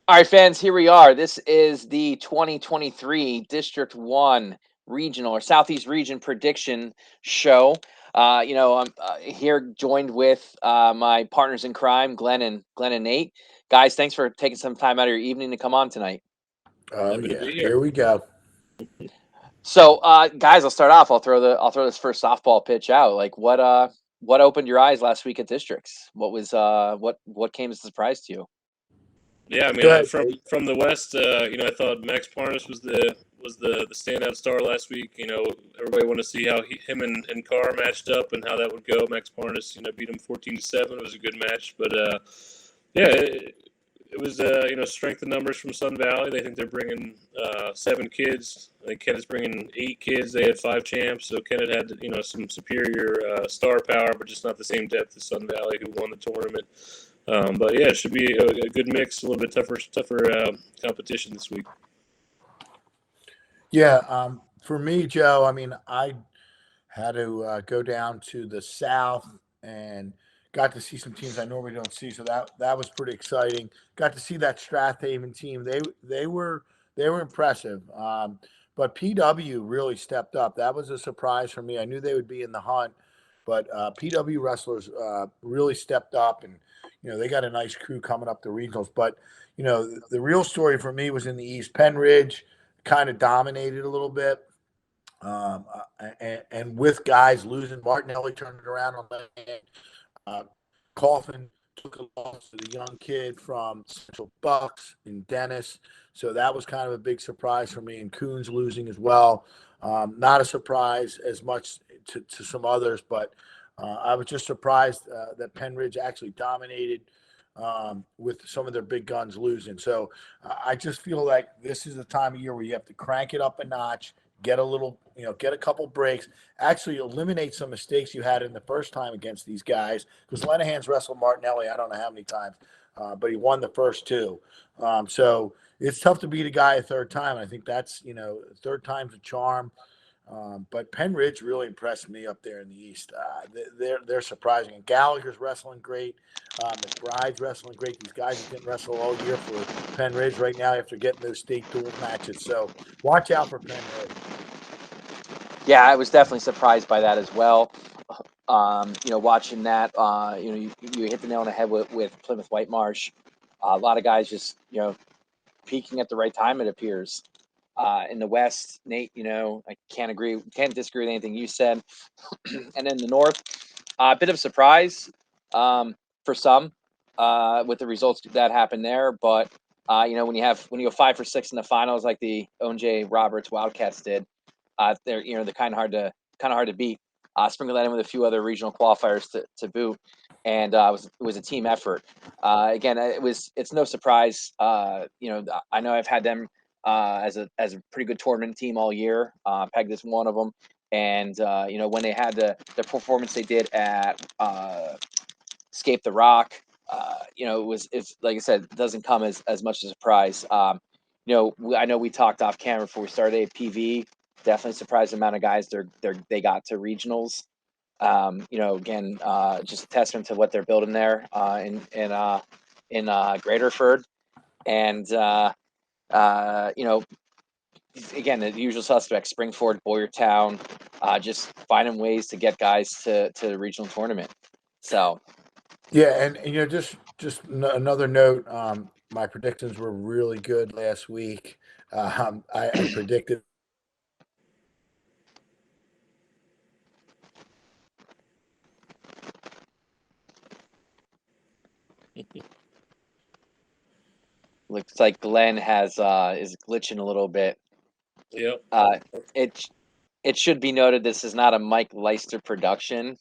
All right, fans, here we are. This is the 2023 District 1 Regional or Southeast Region Prediction Show. I'm here joined with my partners in crime, Glenn and Nate. Guys, thanks for taking some time out of your evening to come on tonight. Oh Happy to yeah, be here. here we go. So, guys, I'll start off. I'll throw this first softball pitch out. Like, what opened your eyes last week at districts? What came as a surprise to you? Yeah, I mean, Go ahead. from the West, I thought Max Parnas was the standout star last week. Everybody wanted to see how him and Carr matched up and how that would go. Max Parnas, beat him 14-7. It was a good match, but yeah, it was strength in numbers from Sun Valley. They think they're bringing 7 kids. I think Kenneth's bringing 8 kids. They had 5 champs, so Kenneth had some superior star power, but just not the same depth as Sun Valley, who won the tournament. But yeah, it should be a good mix. A little bit tougher competition this week. Yeah, for me, Joe, I mean, I had to go down to the South and got to see some teams I normally don't see. So that was pretty exciting. Got to see that Strathaven team. They were impressive. But PW really stepped up. That was a surprise for me. I knew they would be in the hunt, but PW wrestlers really stepped up, and they got a nice crew coming up the regionals. But the real story for me was in the East. Penn Ridge kind of dominated a little bit. And with guys losing, Martinelli turned it around on that hand. Uh, Coffin took a loss to the young kid from Central Bucks in Dennis. So that was kind of a big surprise for me. And Coons losing as well. Not a surprise as much to some others, but I was just surprised that Penn Ridge actually dominated with some of their big guns losing. So I just feel like this is the time of year where you have to crank it up a notch, get a couple breaks, actually eliminate some mistakes you had in the first time against these guys. Because Lenahan's wrestled Martinelli, I don't know how many times, but he won the first 2. So it's tough to beat a guy a third time. I think that's, third time's a charm. But Penn Ridge really impressed me up there in the East. They're surprising. And Gallagher's wrestling great. McBride's wrestling great. These guys didn't wrestle all year for Penn Ridge right now after getting those state dual matches. So watch out for Penn Ridge. Yeah, I was definitely surprised by that as well. Watching that, you hit the nail on the head with Plymouth White Marsh. A lot of guys just, peaking at the right time, it appears. In the West, Nate, I can't disagree with anything you said. And in the North, a bit of surprise for some with the results that happened there. But, when you go 5 for 6 in the finals like the O.J. Roberts Wildcats did, they're kind of hard to beat. Sprinkle that in with a few other regional qualifiers to boot, and it was a team effort. Again, it's no surprise. I know I've had them as a pretty good tournament team all year. Pegged as one of them, and when they had the performance they did at Escape the Rock, it's like I said, it doesn't come as much as a surprise. I know we talked off camera before we started APV. Definitely surprised the amount of guys they got to regionals. Again, just a testament to what they're building there in Greaterford, and again, the usual suspects: Springford, Boyertown, just finding ways to get guys to the regional tournament. So Yeah, and another note. My predictions were really good last week. I predicted. looks like Glenn is glitching a little bit. Yep. It it should be noted this is not a Mike Leister production.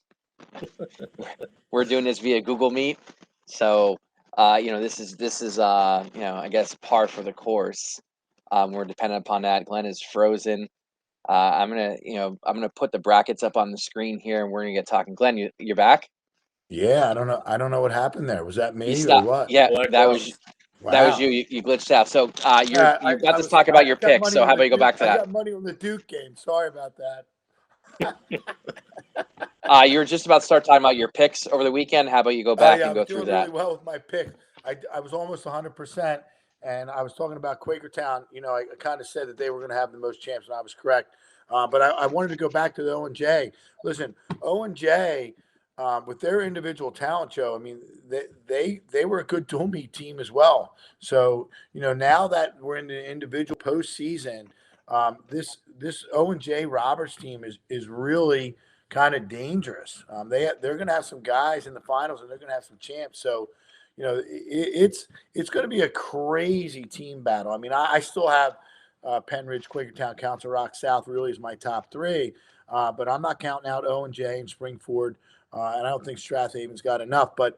We're doing this via Google Meet, so this is I guess par for the course. We're dependent upon that. Glenn is frozen. I'm gonna put the brackets up on the screen here, and we're gonna get talking. Glenn, you're back. Yeah, I don't know. I don't know what happened there. Was that You me or stop. what? Yeah, Black that out. was Wow. you. You glitched out. So I, you got I to was talk about I your got picks. money So on how the about you go Duke. back to I that? got money on the Duke game. Sorry about that. You were just about to start talking about your picks over the weekend. How about you go Oh back yeah, I and was go through doing that? really well with my picks. I was almost 100%, And I was talking about Quakertown. I kind of said that they were going to have the most champs, and I was correct. But I wanted to go back to the O&J. Listen, O&J, with their individual talent, Joe, I mean, they were a good Toomey team as well. So, now that we're in the individual postseason, this O&J Roberts team is really kind of dangerous. They're going to have some guys in the finals, and they're going to have some champs. So, it's going to be a crazy team battle. I mean, I still have Penridge, Quakertown, Council Rock, South really is my top three, but I'm not counting out O&J and Springford, and I don't think Strathaven's got enough. But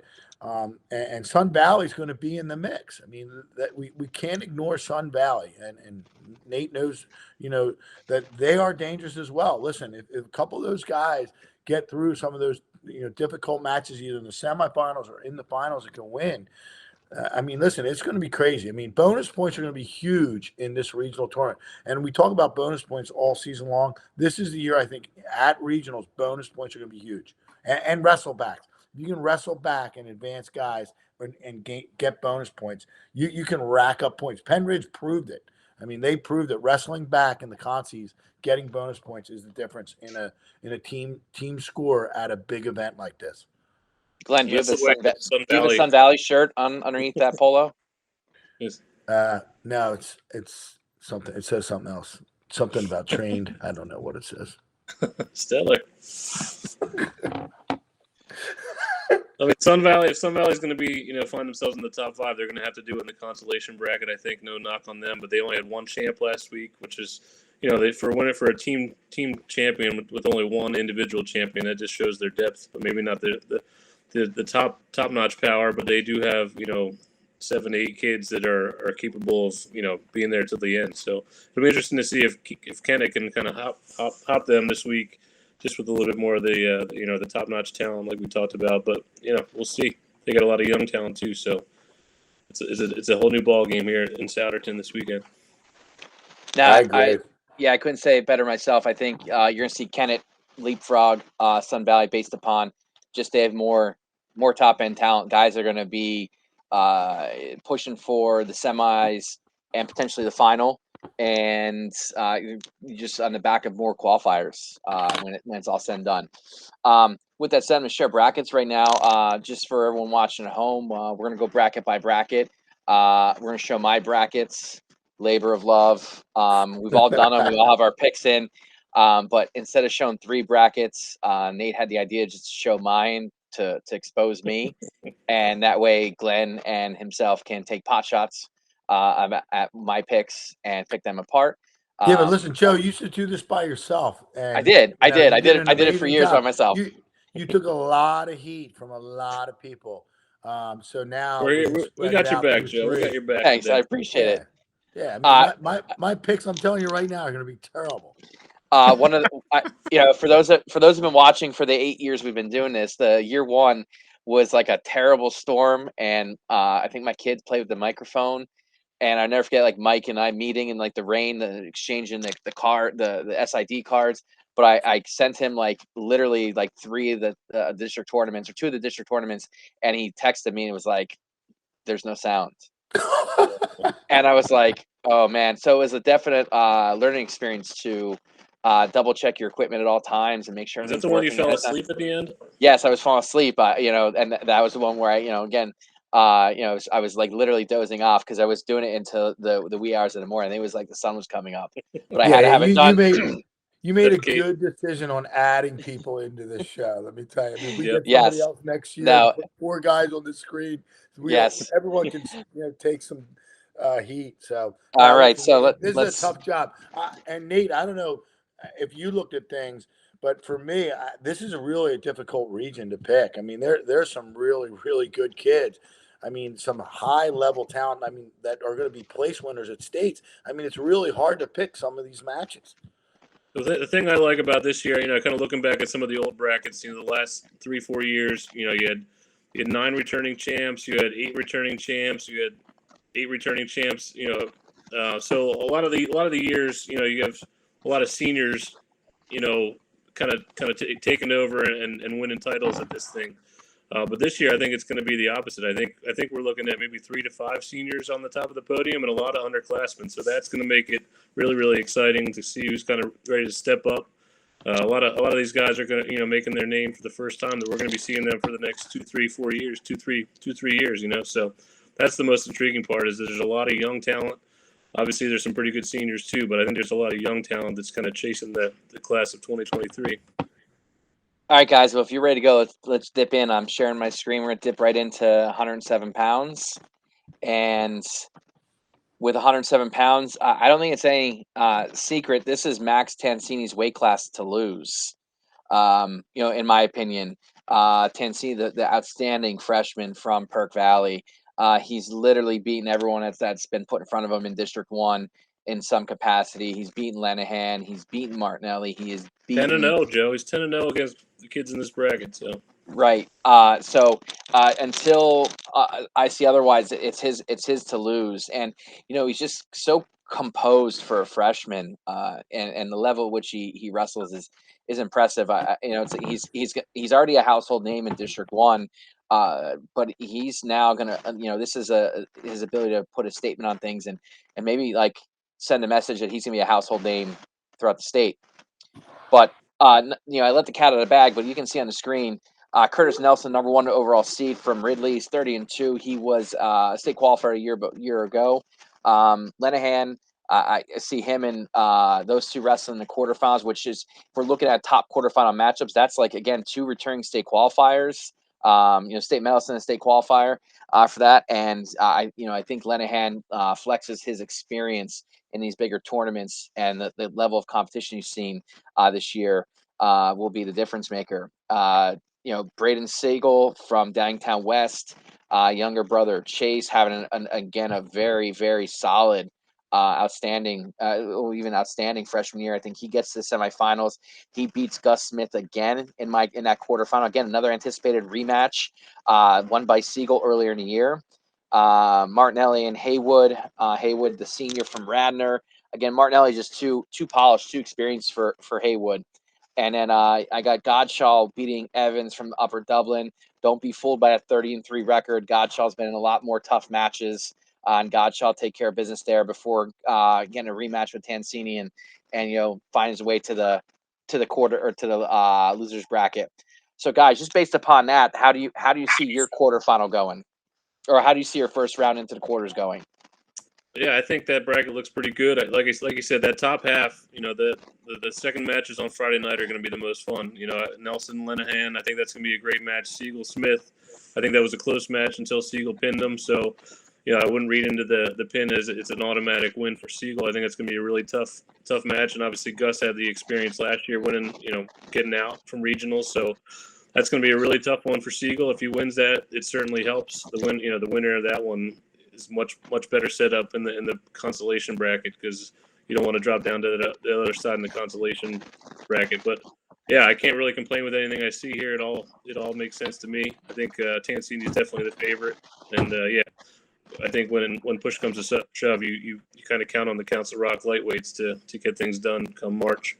and Sun Valley's going to be in the mix. I mean, that we can't ignore Sun Valley, and Nate knows, that they are dangerous as well. Listen, if a couple of those guys get through some of those difficult matches, either in the semifinals or in the finals, and can win. I mean, listen, it's going to be crazy. I mean, bonus points are going to be huge in this regional tournament. And we talk about bonus points all season long. This is the year, I think, at regionals, bonus points are going to be huge. And wrestle backs. If you can wrestle back and advance guys and get bonus points, you can rack up points. Penridge proved it. I mean, they proved that wrestling back in the consies, getting bonus points is the difference in a team score at a big event like this. Glenn, do you have a Sun Valley shirt underneath that polo? Yes. No, it's something. It says something else. Something about trained. I don't know what it says. Stellar. I mean, Sun Valley. If Sun Valley's going to be, find themselves in the top 5, they're going to have to do it in the consolation bracket. I think no knock on them, but they only had one champ last week, which is, for a team champion with only one individual champion, that just shows their depth, but maybe not the top notch power. But they do have 7 to 8 kids that are capable of being there till the end. So it'll be interesting to see if Kenneth can kind of hop them this week, just with a little bit more of the the top notch talent like we talked about. But we'll see. They got a lot of young talent too, so it's a whole new ball game here in Souderton this weekend. Now, I agree. I couldn't say it better myself. I think you're going to see Kenneth leapfrog Sun Valley based upon just they have more top end talent. Guys are going to be pushing for the semis and potentially the final, and just on the back of more qualifiers when it's all said and done. With that said, I'm going to share brackets right now, just for everyone watching at home. We're going to go bracket by bracket. We're going to show my brackets. Labor of love. We've all done them. We all have our picks in. But instead of showing 3 brackets, Nate had the idea just to show mine to expose me. And that way Glenn and himself can take pot shots at my picks and pick them apart. Yeah, but listen, Joe, you should do this by yourself. And, I did it for years by myself. You took a lot of heat from a lot of people. So now we got your back, Joe. We got your back. Thanks, I appreciate it. Yeah, I mean, my picks, I'm telling you right now, are going to be terrible. One of the, for those who've been watching for the 8 years we've been doing this, the year 1 was like a terrible storm, and I think my kids played with the microphone, and I never forget like Mike and I meeting in like the rain, exchanging the SID cards. But I sent him like literally like 3 of the district tournaments or 2 of the district tournaments, and he texted me and was like, "There's no sound." And I was like, oh man. So it was a definite learning experience to double check your equipment at all times and make sure. Is that the one you fell asleep at the end? Yes, I was falling asleep. And that was the one where I was like literally dozing off because I was doing it until the wee hours of the morning. It was like the sun was coming up, but I had to have it done. You made a good decision on adding people into this show. Let me tell you. I mean, we get somebody else next year. No. Put 4 guys on the screen. Everyone can take some heat. So all right. So this is a tough job. And Nate, I don't know if you looked at things, but for me, this is really a difficult region to pick. I mean, there's some really, really good kids. I mean, some high level talent. I mean, that are going to be place winners at states. I mean, it's really hard to pick some of these matches. The thing I like about this year, kind of looking back at some of the old brackets, the last 3-4 years, you had 9 returning champs, you had 8 returning champs, you had 8 returning champs, so a lot of the years, you have a lot of seniors, kind of taking over and winning titles at this thing. But this year, I think it's going to be the opposite. I think we're looking at maybe 3 to 5 seniors on the top of the podium and a lot of underclassmen. So that's going to make it really, really exciting to see who's kind of ready to step up. A lot of these guys are going to, making their name for the first time. That we're going to be seeing them for the next 2, 3, 4 years, 3 years. So that's the most intriguing part is there's a lot of young talent. Obviously, there's some pretty good seniors too, but I think there's a lot of young talent that's kind of chasing the class of 2023. All right, guys. Well, if you're ready to go, let's dip in. I'm sharing my screen. We're gonna dip right into 107 pounds, and with 107 pounds, I don't think it's any secret. This is Max Tansini's weight class to lose. In my opinion, Tansini, the outstanding freshman from Perk Valley, he's literally beaten everyone that's been put in front of him in District 1 in some capacity. He's beaten Lenahan. He's beaten Martinelli. He is beaten 10-0, Joe. He's 10-0 against the kids in this bracket. So right. So until I see otherwise, it's his to lose, and he's just so composed for a freshman, and the level at which he wrestles is impressive. He's already a household name in District 1, but he's now gonna this is his ability to put a statement on things and maybe like send a message that he's gonna be a household name throughout the state. But I let the cat out of the bag, but you can see on the screen. Curtis Nelson, number 1 overall seed from Ridley, he's 30-2. He was a state qualifier a year ago. Lenahan, I see him and those two wrestling in the quarterfinals, which is, if we're looking at top quarterfinal matchups, that's like, again, 2 returning state qualifiers. State medalist and a state qualifier for that. And I think Lenahan flexes his experience in these bigger tournaments, and the level of competition you've seen this year will be the difference maker. Braden Siegel from Dangtown West, younger brother Chase, having again a very, very solid, outstanding freshman year. I think he gets to the semifinals. He beats Gus Smith again in that quarterfinal. Again, another anticipated rematch, won by Siegel earlier in the year. Martinelli and Haywood. Haywood, the senior from Radnor. Again, Martinelli just too polished, too experienced for Haywood. And then I got Godshaw beating Evans from Upper Dublin. Don't be fooled by a 30-3 record. Godshaw's been in a lot more tough matches, and Godshaw take care of business there before getting a rematch with Tansini and find his way to the quarter or to the losers bracket. So, guys, just based upon that, how do you see your quarterfinal going, or how do you see your first round into the quarters going? yeah, I think that bracket looks pretty good. Like you said, that top half, the second matches on Friday night are going to be the most fun. Nelson Lenahan, I think that's going to be a great match. Siegel Smith, I think that was a close match until Siegel pinned him. So, I wouldn't read into the pin as it's an automatic win for Siegel. I think it's going to be a really tough match. And obviously, Gus had the experience last year winning, getting out from regionals. So that's going to be a really tough one for Siegel. If he wins that, it certainly helps. The winner of that one is much better set up in the consolation bracket, because you don't want to drop down to the other side in the consolation bracket. But yeah, I can't really complain with anything I see here at all. It all makes sense to me. I think Tansini is definitely the favorite, and I think when push comes to shove, you kind of count on the Council Rock lightweights to get things done come March.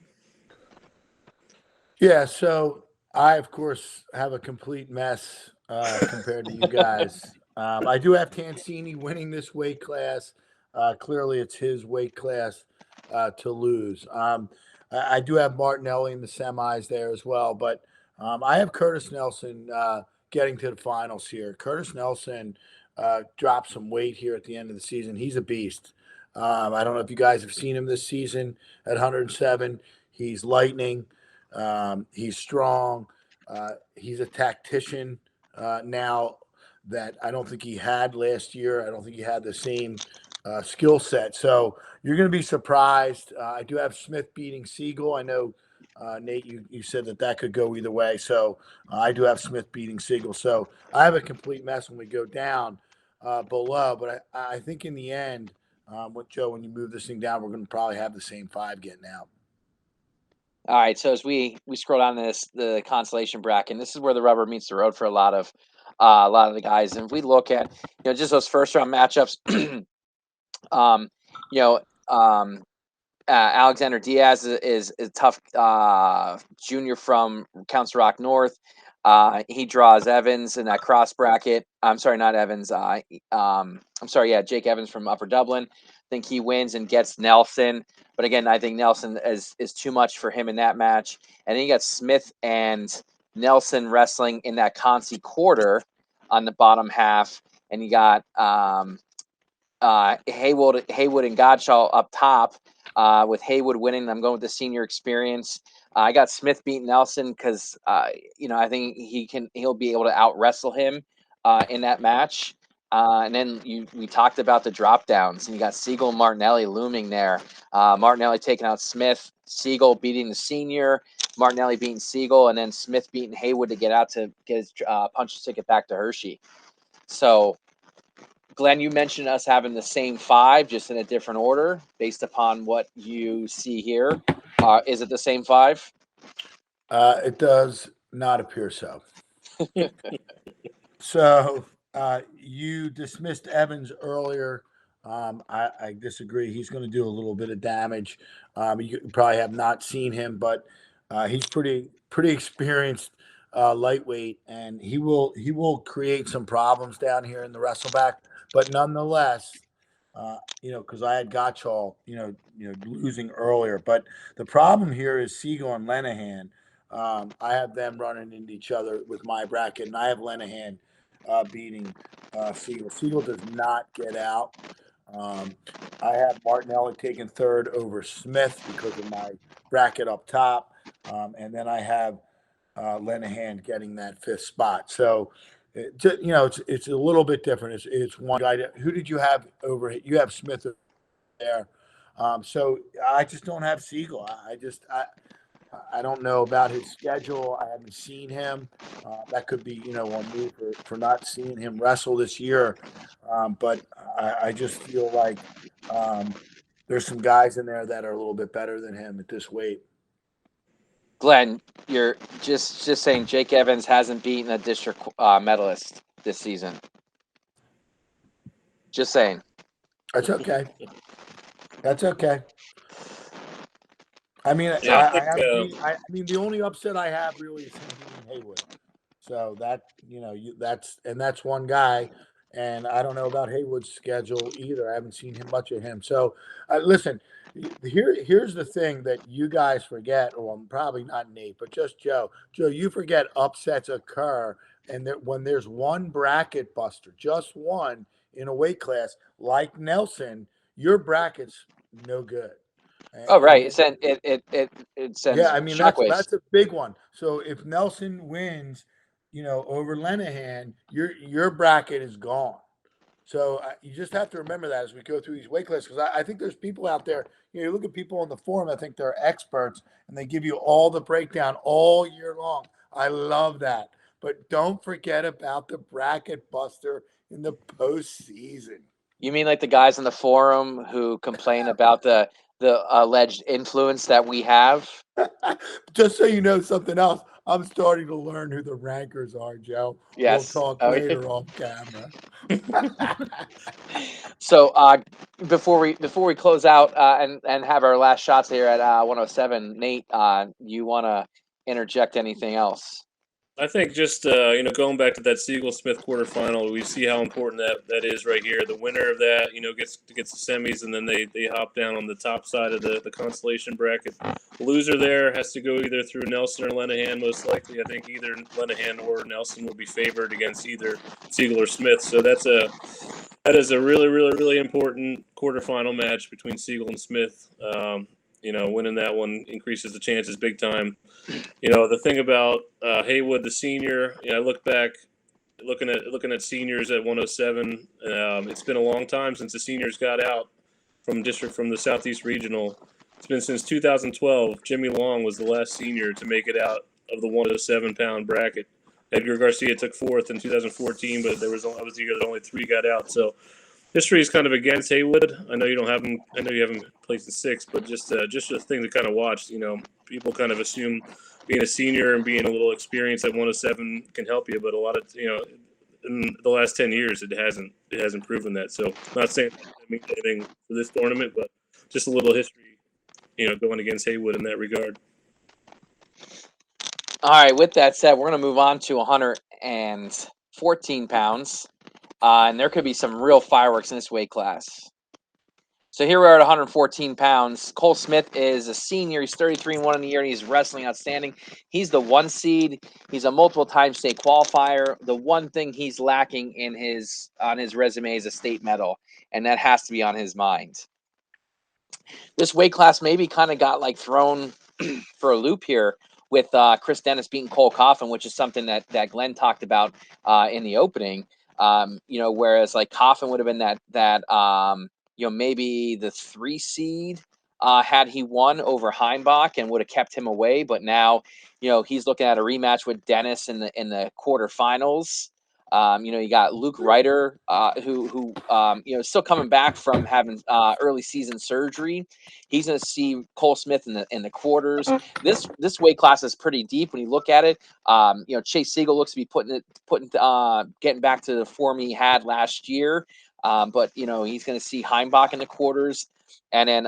Yeah, so I, of course, have a complete mess compared to you guys. I do have Tansini winning this weight class. Clearly, it's his weight class to lose. I do have Martinelli in the semis there as well, but I have Curtis Nelson getting to the finals here. Curtis Nelson dropped some weight here at the end of the season. He's a beast. I don't know if you guys have seen him this season at 107. He's lightning. He's strong. He's a tactician now that I don't think he had last year. I don't think he had the same skill set. So you're going to be surprised. I do have Smith beating Siegel. I know, Nate, you said that could go either way. So I do have Smith beating Siegel. So I have a complete mess when we go down below. But I think in the end, with Joe, when you move this thing down, we're going to probably have the same 5 getting out. All right, so as we scroll down the consolation bracket, and this is where the rubber meets the road for a lot of the guys. And if we look at just those first round matchups, Alexander Diaz is a tough junior from Council Rock North. He draws Evans in that cross bracket. I'm sorry, not Evans. I'm sorry, yeah, Jake Evans from Upper Dublin. I think he wins and gets Nelson. But again, I think Nelson is too much for him in that match. And then you got Smith and Nelson wrestling in that Consi quarter on the bottom half. And you got Haywood and Godshaw up top, with Haywood winning. I'm going with the senior experience. I got Smith beating Nelson because I think he'll be able to out wrestle him in that match. And then we talked about the drop downs, and you got Siegel and Martinelli looming there. Martinelli taking out Smith, Siegel beating the senior, Martinelli beating Siegel, and then Smith beating Haywood to get out to get his punch ticket back to Hershey. So, Glenn, you mentioned us having the same five, just in a different order, based upon what you see here. Is it the same five? It does not appear so. So you dismissed Evans earlier. I disagree. He's going to do a little bit of damage. You probably have not seen him, but he's pretty experienced lightweight, and he will create some problems down here in the wrestleback. But nonetheless, because I had Gottschall, losing earlier. But the problem here is Siegel and Lenahan. I have them running into each other with my bracket, and I have Lenahan beating Siegel. Siegel does not get out. I have Martinelli taking third over Smith because of my bracket up top, and then I have Lenahan getting that fifth spot. So, it's a little bit different. It's one guy. Who did you have over? You have Smith there. So I just don't have Siegel. I don't know about his schedule. I haven't seen him. That could be, on me for not seeing him wrestle this year. But I just feel like there's some guys in there that are a little bit better than him at this weight. Glenn, you're just saying Jake Evans hasn't beaten a district medalist this season. Just saying. That's okay. That's okay. I mean, Yeah, I mean, the only upset I have really is him beating Haywood. So that that's one guy, and I don't know about Haywood's schedule either. I haven't seen much of him. So listen, here's the thing that you guys forget, or probably not Nate, but just Joe. Joe, you forget upsets occur, and that when there's one bracket buster, just one in a weight class like Nelson, your bracket's no good. Oh, right. And It sends yeah, I mean shockwaves. that's a big one. So if Nelson wins, over Lenahan, your bracket is gone. So you just have to remember that as we go through these weight classes, because I think there's people out there. You look at people on the forum. I think they're experts, and they give you all the breakdown all year long. I love that, but don't forget about the bracket buster in the postseason. You mean like the guys in the forum who complain about the alleged influence that we have? Just so you know something else, I'm starting to learn who the rankers are, Joe. Yes. We'll talk later off camera. So before we close out and have our last shots here at 107, Nate, you want to interject anything else? I think just going back to that Siegel Smith quarterfinal, we see how important that is right here. The winner of that, gets the semis, and then they hop down on the top side of the consolation bracket. The loser there has to go either through Nelson or Lenahan. Most likely, I think either Lenahan or Nelson will be favored against either Siegel or Smith. So that is a really, really, really important quarterfinal match between Siegel and Smith. Winning that one increases the chances big time. The thing about Haywood, the senior, I look back, looking at seniors at 107. It's been a long time since the seniors got out from the Southeast Regional. It's been since 2012. Jimmy Long was the last senior to make it out of the 107-pound bracket. Edgar Garcia took fourth in 2014, but I was the year that only three got out. So history is kind of against Haywood. I know you don't have him. I know you have him placed in sixth, but just a thing to kind of watch. People kind of assume being a senior and being a little experienced at 107 can help you, but a lot of in the last 10 years it hasn't proven that. So not saying that means anything for this tournament, but just a little history, going against Haywood in that regard. All right. With that said, we're going to move on to 114 pounds, and there could be some real fireworks in this weight class. So here we are at 114 pounds. Cole Smith is a senior. He's 33-1 in the year, and he's wrestling outstanding. He's the 1 seed. He's a multiple-time state qualifier. The one thing he's lacking on his resume is a state medal, and that has to be on his mind. This weight class maybe kind of got like thrown for a loop here with Chris Dennis beating Cole Coffin, which is something that Glenn talked about in the opening. Whereas like Coffin would have been that maybe the 3 seed had he won over Heimbach and would have kept him away. But now, he's looking at a rematch with Dennis in the quarterfinals. You got Luke Ryder, who still coming back from having early season surgery. He's going to see Cole Smith in the quarters. This weight class is pretty deep when you look at it. Chase Siegel looks to be getting back to the form he had last year. But he's going to see Heimbach in the quarters. And then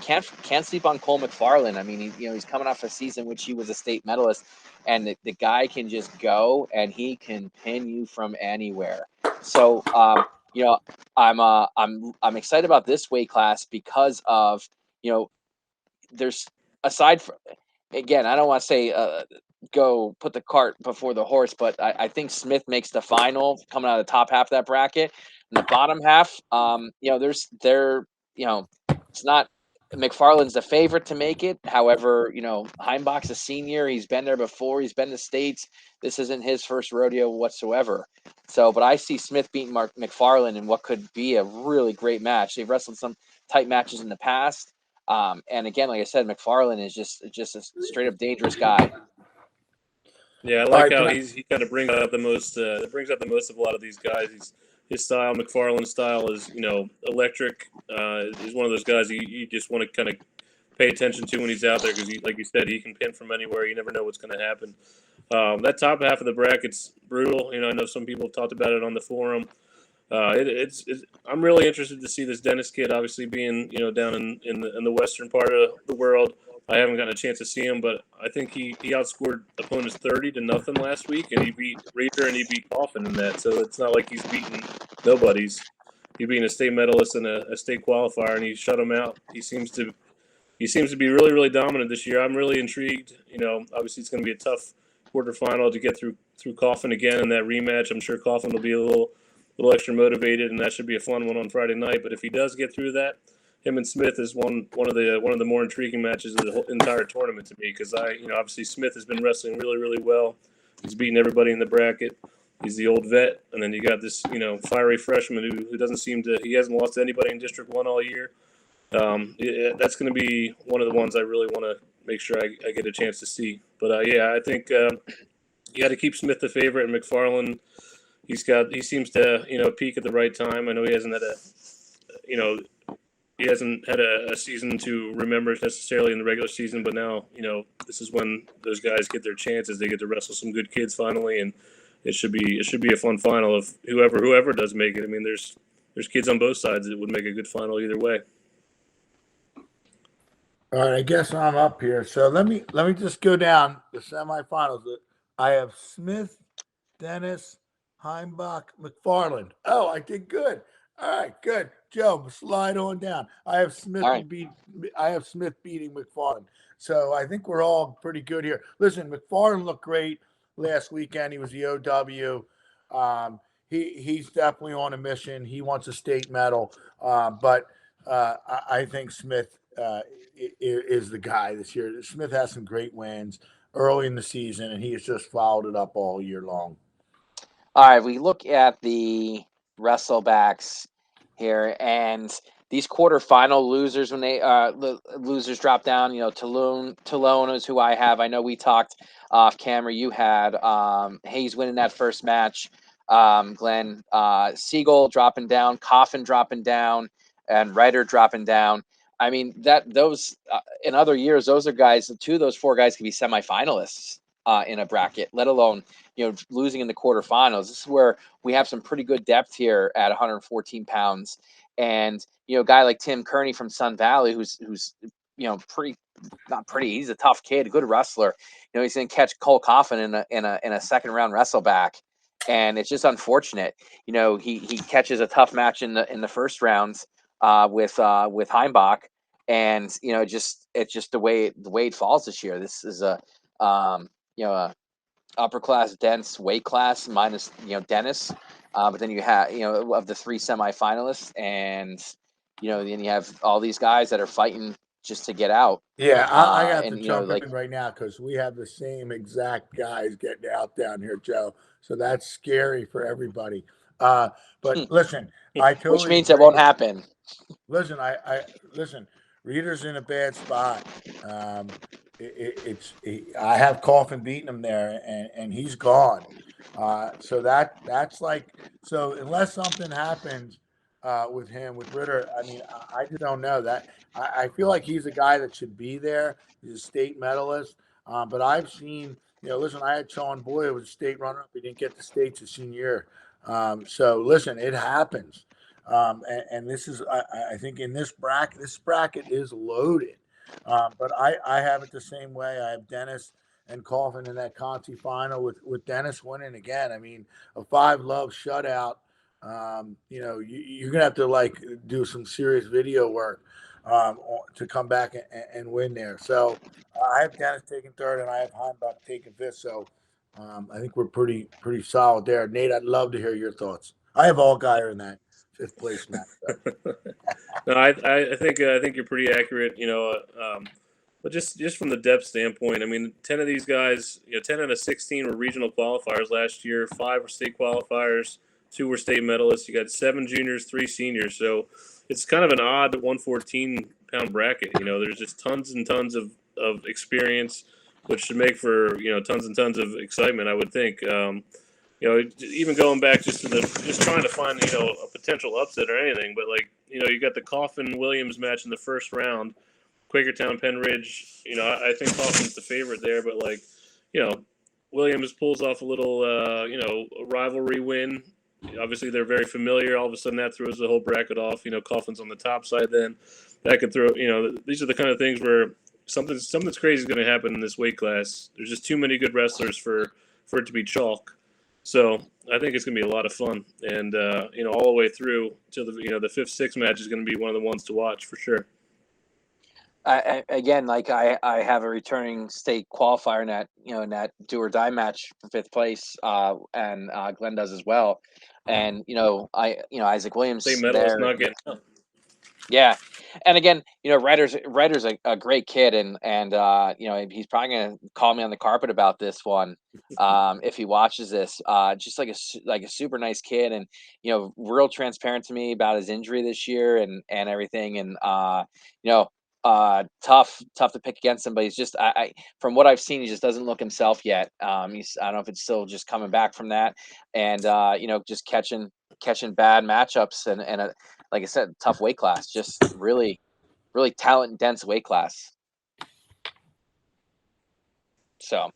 can't sleep on Cole McFarland. I mean, he's coming off a season which he was a state medalist, and the guy can just go and he can pin you from anywhere. So I'm excited about this weight class because of there's aside from, again, I don't want to say go put the cart before the horse, but I think Smith makes the final coming out of the top half of that bracket. In the bottom half, it's not McFarland's the favorite to make it. However, Heimbach's a senior. He's been there before. He's been to states. This isn't his first rodeo whatsoever. So, but I see Smith beating McFarland in what could be a really great match. They've wrestled some tight matches in the past. And again, like I said, McFarland is just a straight up dangerous guy. Yeah, I like how he kind of brings out the most. Brings out the most of a lot of these guys. His style, McFarland's style, is electric. He's one of those guys you just want to kind of pay attention to when he's out there because, like you said, he can pin from anywhere. You never know what's going to happen. That top half of the bracket's brutal. I know some people have talked about it on the forum. I'm really interested to see this Dennis kid, obviously being down in the western part of the world. I haven't gotten a chance to see him, but I think he outscored opponents 30-0 last week, and he beat Reader and he beat Coffin in that. So it's not like he's beating nobodies. He beat a state medalist and a state qualifier, and he shut him out. He seems to be really, really dominant this year. I'm really intrigued. Obviously it's going to be a tough quarterfinal to get through Coffin again in that rematch. I'm sure Coffin will be a little extra motivated, and that should be a fun one on Friday night. But if he does get through that, him and Smith is one of the more intriguing matches of the whole entire tournament to me because obviously Smith has been wrestling really, really well. He's beating everybody in the bracket. He's the old vet, and then you got this fiery freshman who doesn't he hasn't lost to anybody in District 1 all year. That's going to be one of the ones I really want to make sure I get a chance to see. But I think you got to keep Smith the favorite, and McFarland. He seems to peak at the right time. I know he hasn't had a season to remember necessarily in the regular season, but now this is when those guys get their chances. They get to wrestle some good kids finally, and it should be a fun final of whoever does make it. I mean, there's kids on both sides that would make a good final either way. All right, I guess I'm up here. So let me just go down the semifinals. I have Smith, Dennis, Heimbach, McFarland. Oh, I did good. All right, good. Joe, slide on down. I have Smith beating McFarland. So I think we're all pretty good here. Listen, McFarland looked great last weekend. He was the OW. He's definitely on a mission. He wants a state medal. But I think Smith is the guy this year. Smith has some great wins early in the season, and he has just followed it up all year long. All right, we look at the wrestlebacks here, and these quarterfinal losers, when the losers drop down, Talone is who I have. I know we talked off camera. You had Hayes winning that first match, Glenn, Siegel dropping down, Coffin dropping down, and Ryder dropping down. I mean, those in other years, those are guys. 2 of those 4 guys could be semifinalists in a bracket, let alone losing in the quarterfinals. This is where we have some pretty good depth here at 114 pounds, and a guy like Tim Kearney from Sun Valley, who's not pretty. He's a tough kid, a good wrestler. You know, he's going to catch Cole Coffin in a second round wrestle back, and it's just unfortunate. You know, he catches a tough match in the first rounds with Heimbach, and you know, it's just the way it falls this year. This is a a upper class dense weight class minus Dennis, but then you have of the three semifinalists, and then you have all these guys that are fighting just to get out. Yeah, I have And to jump in right now because we have the same exact guys getting out down here, Joe. So that's scary for everybody. But listen, I which totally means it agree. won't happen. Listen, I listen. Reader's in a bad spot. I have Coffin beating him there, and he's gone. So that's like so unless something happens with him with Ritter, I mean, I just don't know that. I feel like he's a guy that should be there. He's a state medalist, but I've seen. Listen, I had Sean Boyd was a state runner-up. He didn't get the states his senior year. So listen, it happens. And this is, I think, in this bracket is loaded. But I have it the same way. I have Dennis and Coffin in that Conti final with Dennis winning again. I mean, a 5-love shutout. You're gonna have to like do some serious video work to come back and win there. So I have Dennis taking third, and I have Heimbach taking fifth. So I think we're pretty solid there. Nate, I'd love to hear your thoughts. I have all Geyer in that fifth place matchup. No, I think you're pretty accurate. But just from the depth standpoint, I mean, 10 of these guys, 10 out of 16 were regional qualifiers last year. 5 were state qualifiers. 2 were state medalists. You got 7 juniors, 3 seniors. So it's kind of an odd 114-pound bracket. There's just tons and tons of experience, which should make for tons and tons of excitement, I would think. Even going back just trying to find a potential upset or anything, but you got the Coffin Williams match in the first round, Quakertown Penn Ridge. I think Coffin's the favorite there, but Williams pulls off a little a rivalry win. Obviously they're very familiar. All of a sudden that throws the whole bracket off. Coffin's on the top side, then that could throw. These are the kind of things where something's crazy is going to happen in this weight class. There's just too many good wrestlers for it to be chalk. So I think it's going to be a lot of fun, and all the way through to the 5th, 6th match is going to be one of the ones to watch for sure. I have a returning state qualifier in that do or die match for 5th place, and Glenn does as well, and Isaac Williams State medalist there. not getting up. Yeah, and again, Ryder's a great kid, and he's probably gonna call me on the carpet about this one if he watches this. Just like a super nice kid, and real transparent to me about his injury this year and everything, and tough to pick against him, but he's just I from what I've seen, he just doesn't look himself yet. I don't know if it's still just coming back from that, and just catching bad matchups and like I said, tough weight class, just really, really talent dense weight class. So,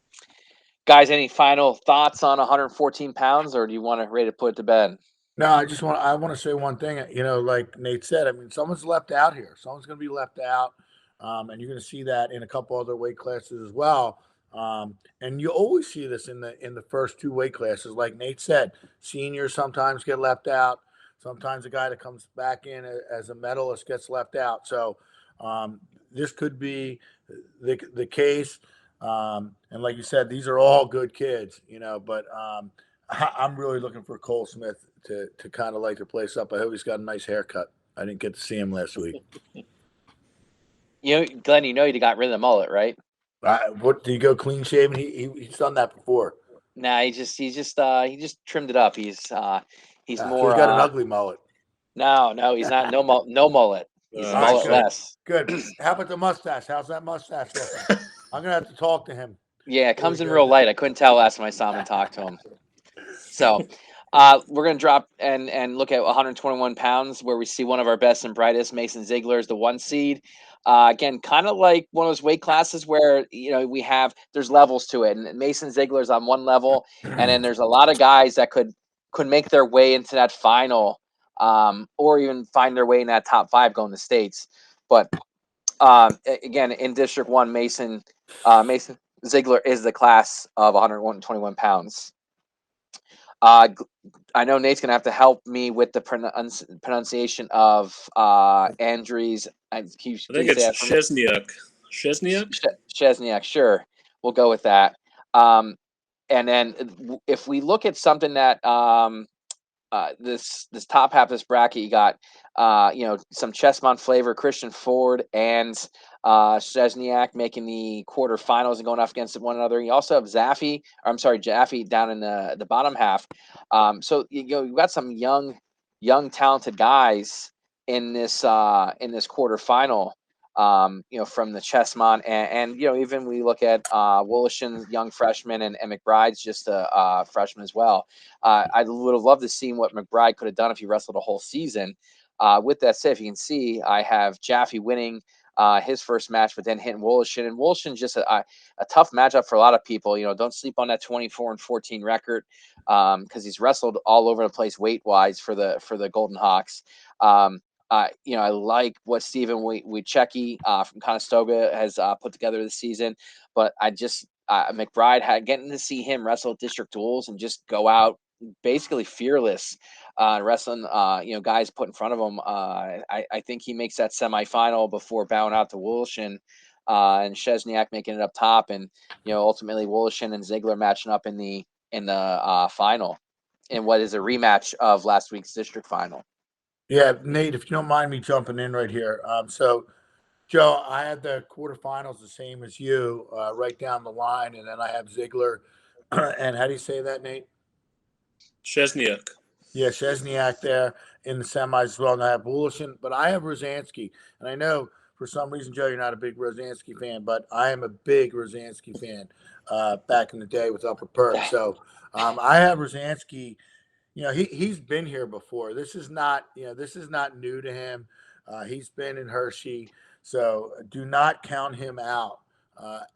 guys, any final thoughts on 114 pounds, or do you want to ready to put it to bed? No, I want to say one thing. Like Nate said, I mean, someone's left out here. Someone's going to be left out, and you're going to see that in a couple other weight classes as well. And you always see this in the first 2 weight classes. Like Nate said, seniors sometimes get left out. Sometimes a guy that comes back in as a medalist gets left out. So this could be the case. And like you said, these are all good kids, but I'm really looking for Cole Smith to kind of light the place up. I hope he's got a nice haircut. I didn't get to see him last week. Glenn, you got rid of the mullet, right? What, did he go clean shaven? He's done that before. Nah, he just trimmed it up. He's more. So he's got an ugly mullet. No, he's not. No mullet. He's mullet-less. Good. How about the mustache? How's that mustache looking? I'm gonna have to talk to him. Yeah, it comes in real light. I couldn't tell last time I saw him and talked to him. So, we're gonna drop and look at 121 pounds, where we see one of our best and brightest. Mason Ziegler is the 1 seed. Again, kind of like one of those weight classes where there's levels to it, and Mason Ziegler's on one level, and then there's a lot of guys that could make their way into that final, or even find their way in that top 5 going to states. But Again, in District 1, Mason Ziegler is the class of 121 pounds. I know Nate's gonna have to help me with the pronunciation of Andries. I think it's Szczesniak. Szczesniak. Sure, we'll go with that. And then if we look at something that this top half of this bracket, you got some Chessmont flavor, Christian Ford and Szczesniak making the quarterfinals and going off against one another. You also have Jaffe down in the bottom half. So you've got some young talented guys in this quarterfinal. From the Chessmont and even we look at Wollaston, young freshman, and McBride's just a freshman as well. I would have loved to see what McBride could have done if he wrestled a whole season. With that said, if you can see, I have Jaffe winning his first match, but then hitting Wollaston. And Wollaston's just a tough matchup for a lot of people. Don't sleep on that 24-14 record because he's wrestled all over the place weight-wise for the Golden Hawks. I like what Stephen Wojcicki from Conestoga has put together this season, but I just McBride getting to see him wrestle district duels and just go out basically fearless, wrestling guys put in front of him. I think he makes that semifinal before bowing out to Wollaston, and Szczesniak making it up top, and ultimately Wollaston and Ziegler matching up in the final, in what is a rematch of last week's district final. Yeah, Nate, if you don't mind me jumping in right here. So, Joe, I had the quarterfinals the same as you, right down the line, and then I have Ziegler. And how do you say that, Nate? Szczesniak. Yeah, Szczesniak there in the semis as well. And I have Wollaston, but I have Rosansky. And I know for some reason, Joe, you're not a big Rosansky fan, but I am a big Rosansky fan back in the day with Upper Perth. So I have Rosansky. He's been here before. This is not new to him. He's been in Hershey, so do not count him out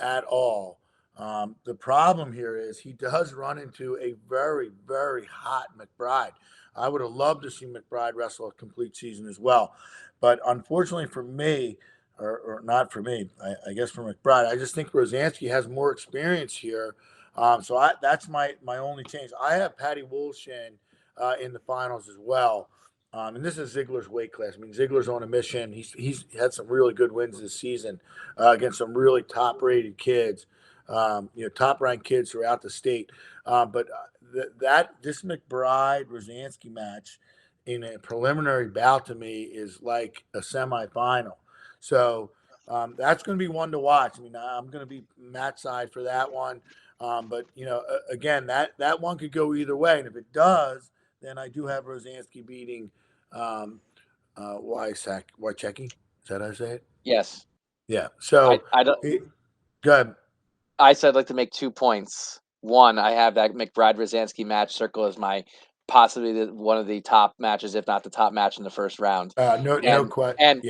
at all. The problem here is he does run into a very, very hot McBride. I would have loved to see McBride wrestle a complete season as well, but unfortunately for me, or not for me, I guess for McBride, I just think Rosansky has more experience here. So that's my only change. I have Patty Wollaston in the finals as well. And this is Ziegler's weight class. I mean, Ziegler's on a mission. He's had some really good wins this season against some really top-rated kids, top-ranked kids throughout the state. But this McBride-Rosansky match in a preliminary bout to me is like a semifinal. So that's going to be one to watch. I mean, I'm going to be match side for that one. But again, that one could go either way, and if it does, then I do have Rosansky beating Wojcicki. Is that how I say it? Yes. Yeah. So I don't. Go ahead. I said I'd like to make 2 points. One, I have that McBride-Rosansky match circle as my possibly one of the top matches, if not the top match in the first round. No question.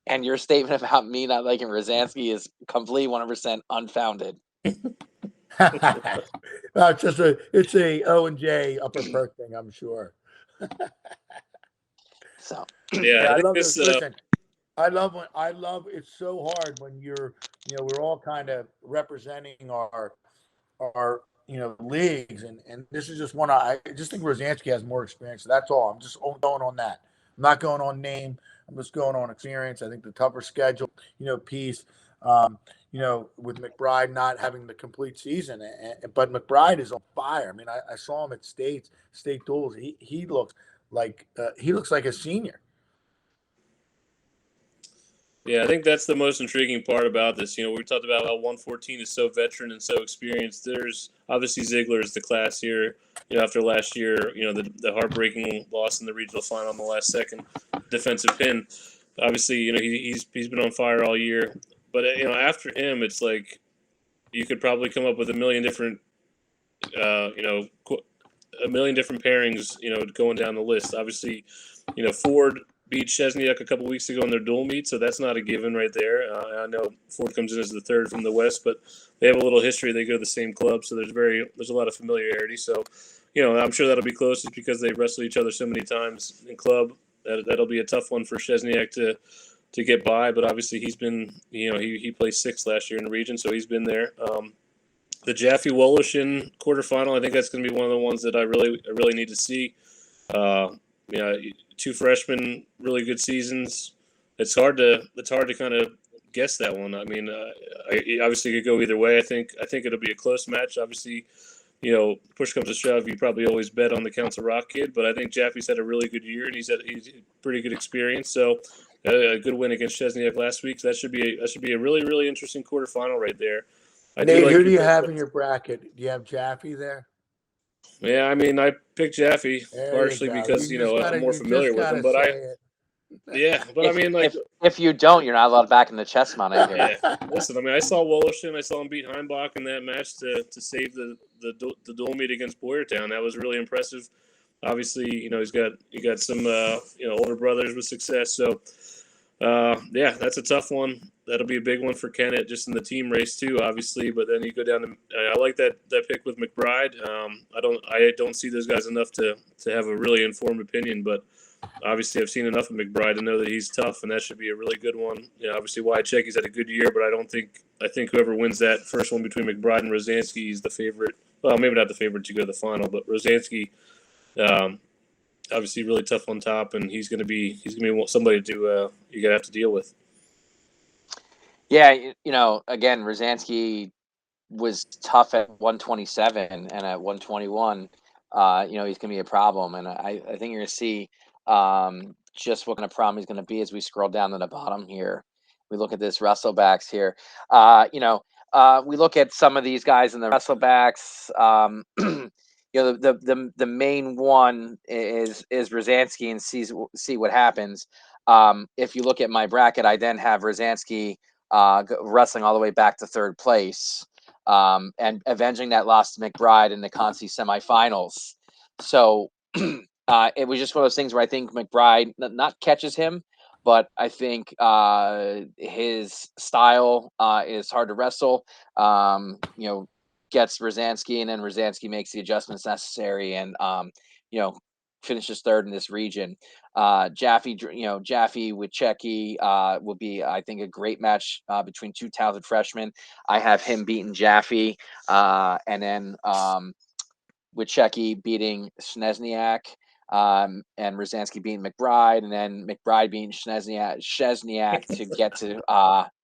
And your statement about me not liking Rosansky is completely 100% unfounded. It's a O&J Upper Perth thing, I'm sure. So yeah, I love this. Listen, I love it's so hard when we're all kind of representing our leagues, and this is just one. I just think Rosansky has more experience. So that's all. I'm just going on that. I'm not going on name. I'm just going on experience. I think the tougher schedule, piece. With McBride not having the complete season, but McBride is on fire. I mean, I saw him at state duels. He looks like a senior. Yeah, I think that's the most intriguing part about this. We talked about how 114 is so veteran and so experienced. There's obviously Ziegler is the class here. After last year, the heartbreaking loss in the regional final on the last second defensive pin. Obviously, he's been on fire all year. But after him, it's like you could probably come up with a million different pairings. Going down the list. Obviously, Ford beat Szczesniak a couple weeks ago in their dual meet, so that's not a given right there. I know Ford comes in as the third from the West, but they have a little history. They go to the same club, so there's a lot of familiarity. So, I'm sure that'll be close just because they wrestled each other so many times in club. That'll be a tough one for Szczesniak to to get by. But obviously he's been, he placed sixth last year in the region, so he's been there. The Jaffe Woloshin quarterfinal, I think that's going to be one of the ones that I really need to see. Two freshmen, really good seasons. It's hard to kind of guess that one. I mean, I obviously could go either way. I think it'll be a close match. Obviously, push comes to shove, you probably always bet on the Council Rock kid, but I think Jaffe's had a really good year and he's pretty good experience. So a good win against Chesniak last week. So that should be a really, really interesting quarterfinal right there. Nate, who do you have in your bracket? Do you have Jaffe there? Yeah, I mean, I picked Jaffe partially because I'm more familiar with him, but I mean, like, if you don't, you're not allowed back in the chess mount. Yeah, listen, I mean, I saw Woloshin, I saw him beat Heimbach in that match to save the dual meet against Boyertown. That was really impressive. Obviously, he's got some older brothers with success. So yeah, that's a tough one. That'll be a big one for Kennett, just in the team race too, obviously. But then you go down to I like that pick with McBride. I don't see those guys enough to have a really informed opinion, but obviously I've seen enough of McBride to know that he's tough, and that should be a really good one. Obviously Wycheki's had a good year, but I think whoever wins that first one between McBride and Rosansky is the favorite. Well, maybe not the favorite to go to the final, but Rosansky, obviously really tough on top, and he's going to be somebody to you're going to have to deal with. Yeah, again, Rosansky was tough at 127, and at 121, he's going to be a problem. And I think you're going to see just what kind of problem he's going to be as we scroll down to the bottom here. We look at this wrestlebacks here. We look at some of these guys in the wrestlebacks. The main one is Rosansky, and see what happens. If you look at my bracket, I then have Rosansky wrestling all the way back to third place, and avenging that loss to McBride in the Conci semifinals. So it was just one of those things where I think McBride not catches him, but I think his style is hard to wrestle. Gets Rosansky, and then Rosansky makes the adjustments necessary, and finishes third in this region. Jaffe with Checky will be, I think, a great match between two talented freshmen. I have him beating Jaffe, and then with Checky beating Szczesniak, and Rosansky beating McBride, and then McBride beating Szczesniak to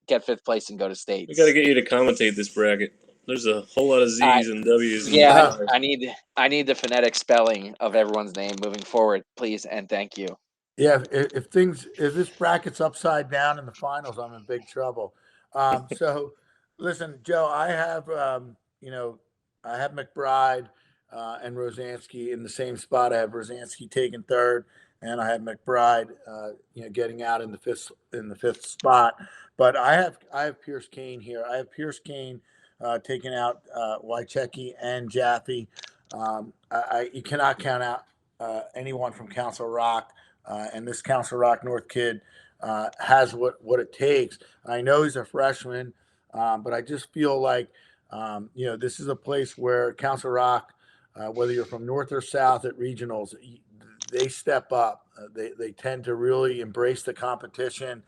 get fifth place and go to states. We got to get you to commentate this bracket. There's a whole lot of Z's and W's. Yeah, I need the phonetic spelling of everyone's name moving forward, please and thank you. Yeah, if this bracket's upside down in the finals, I'm in big trouble. So, listen, Joe, I have McBride and Rosansky in the same spot. I have Rosansky taking third, and I have McBride, getting out in the fifth spot. But I have Pierce Kane here. I have Pierce Kane taking out Wycheki and Jaffe. You cannot count out anyone from Council Rock, and this Council Rock North kid has what it takes. I know he's a freshman, but I just feel like this is a place where Council Rock, whether you're from north or south at regionals, they step up. They tend to really embrace the competition.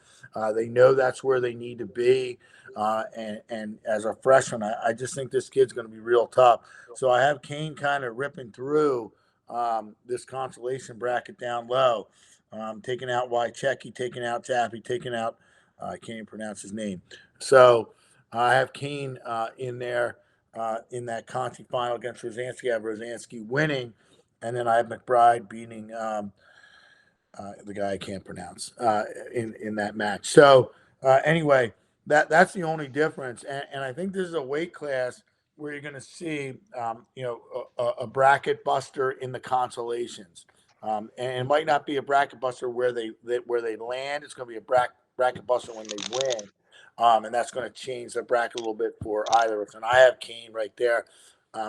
They know that's where they need to be. And as a freshman, I just think this kid's going to be real tough. So I have Kane kind of ripping through this consolation bracket down low, taking out Wycheki, taking out Jaffe, taking out I can't even pronounce his name. So I have Kane in there in that Conti final against Rosansky. I have Rosansky winning, and then I have McBride beating the guy I can't pronounce in that match. So anyway, that's the only difference, and I think this is a weight class where you're going to see a bracket buster in the consolations, and it might not be a bracket buster where they land. It's going to be a bracket buster when they win, and that's going to change the bracket a little bit for either of us. And I have Kane right there.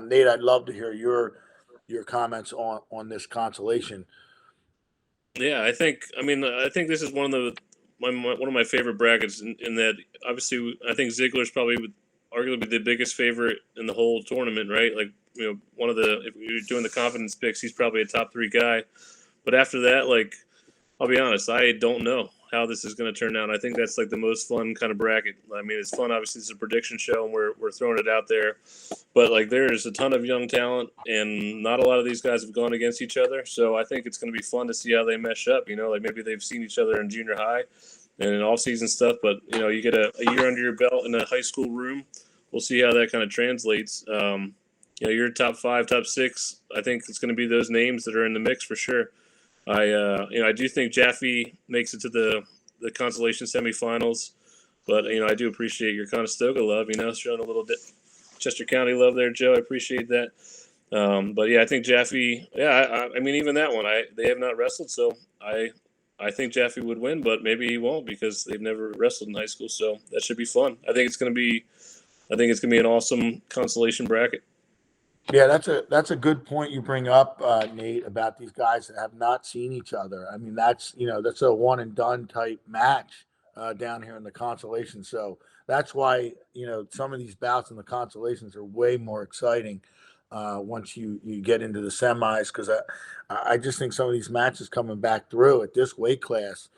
Nate, I'd love to hear your comments on this consolation. Yeah, I think this is one of my favorite brackets in that obviously I think Ziegler's probably arguably the biggest favorite in the whole tournament, right? Like, if you're doing the confidence picks, he's probably a top 3 guy. But after that, like, I'll be honest, I don't know. how this is going to turn out. I think that's like the most fun kind of bracket. I mean, it's fun. Obviously, it's a prediction show, and we're throwing it out there. But like, there's a ton of young talent, and not a lot of these guys have gone against each other. So I think it's going to be fun to see how they mesh up. You know, like maybe they've seen each other in junior high and in off-season stuff. But you know, you get a year under your belt in a high school room. We'll see how that kind of translates. You know, your top 5, top 6. I think it's going to be those names that are in the mix for sure. I do think Jaffe makes it to the consolation semifinals, but I do appreciate your Conestoga love. Showing a little bit Chester County love there, Joe. I appreciate that. But yeah, I think Jaffe. Yeah, I mean, even that one, they have not wrestled, so I think Jaffe would win, but maybe he won't because they've never wrestled in high school. So that should be fun. I think it's gonna be an awesome consolation bracket. Yeah, that's a good point you bring up, Nate, about these guys that have not seen each other. I mean, that's a one and done type match down here in the consolation. So that's why some of these bouts in the consolations are way more exciting once you get into the semis. Because I just think some of these matches coming back through at this weight class.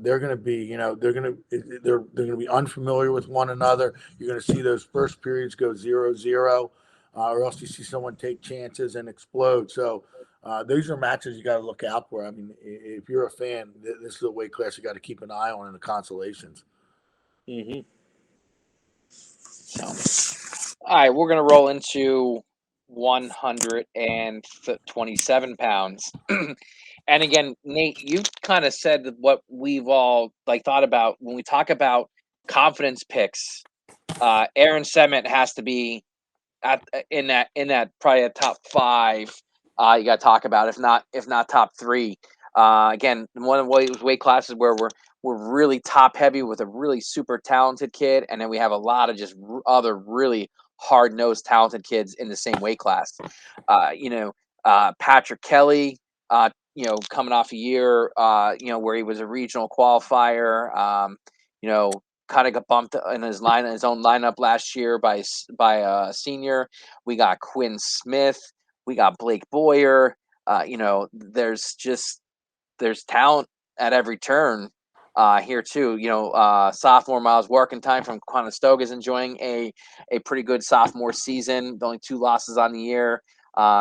They're going to be, they're going to be unfamiliar with one another. You're going to see those first periods go 0-0. Or else you see someone take chances and explode. So these are matches you got to look out for. I mean, if you're a fan, this is a weight class you got to keep an eye on in the consolations. Mm-hmm. All right, we're going to roll into 127 pounds. And again, Nate, you kind of said what we've all thought about when we talk about confidence picks. Aaron Semmett has to be in that probably a top 5. You got to talk about if not top 3. Again, one of the weight classes where we're really top heavy with a really super talented kid, and then we have a lot of just other really hard nosed talented kids in the same weight class. Patrick Kelly. Coming off a year, where he was a regional qualifier. Kind of got bumped in his own lineup last year by a senior. We got Quinn Smith, we got Blake Boyer. There's talent at every turn here too. Sophomore Miles Workentime from Conestoga is enjoying a pretty good sophomore season. Only 2 losses on the year.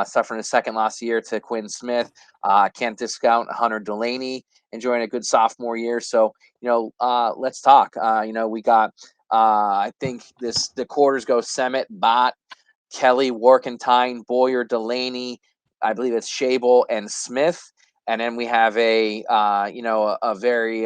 Suffering a second loss year to Quinn Smith. Can't discount Hunter Delaney enjoying a good sophomore year. So, let's talk. We got, I think the quarters go Semmett, Bott, Kelly, Workentine, Boyer, Delaney. I believe it's Shable and Smith. And then we have a very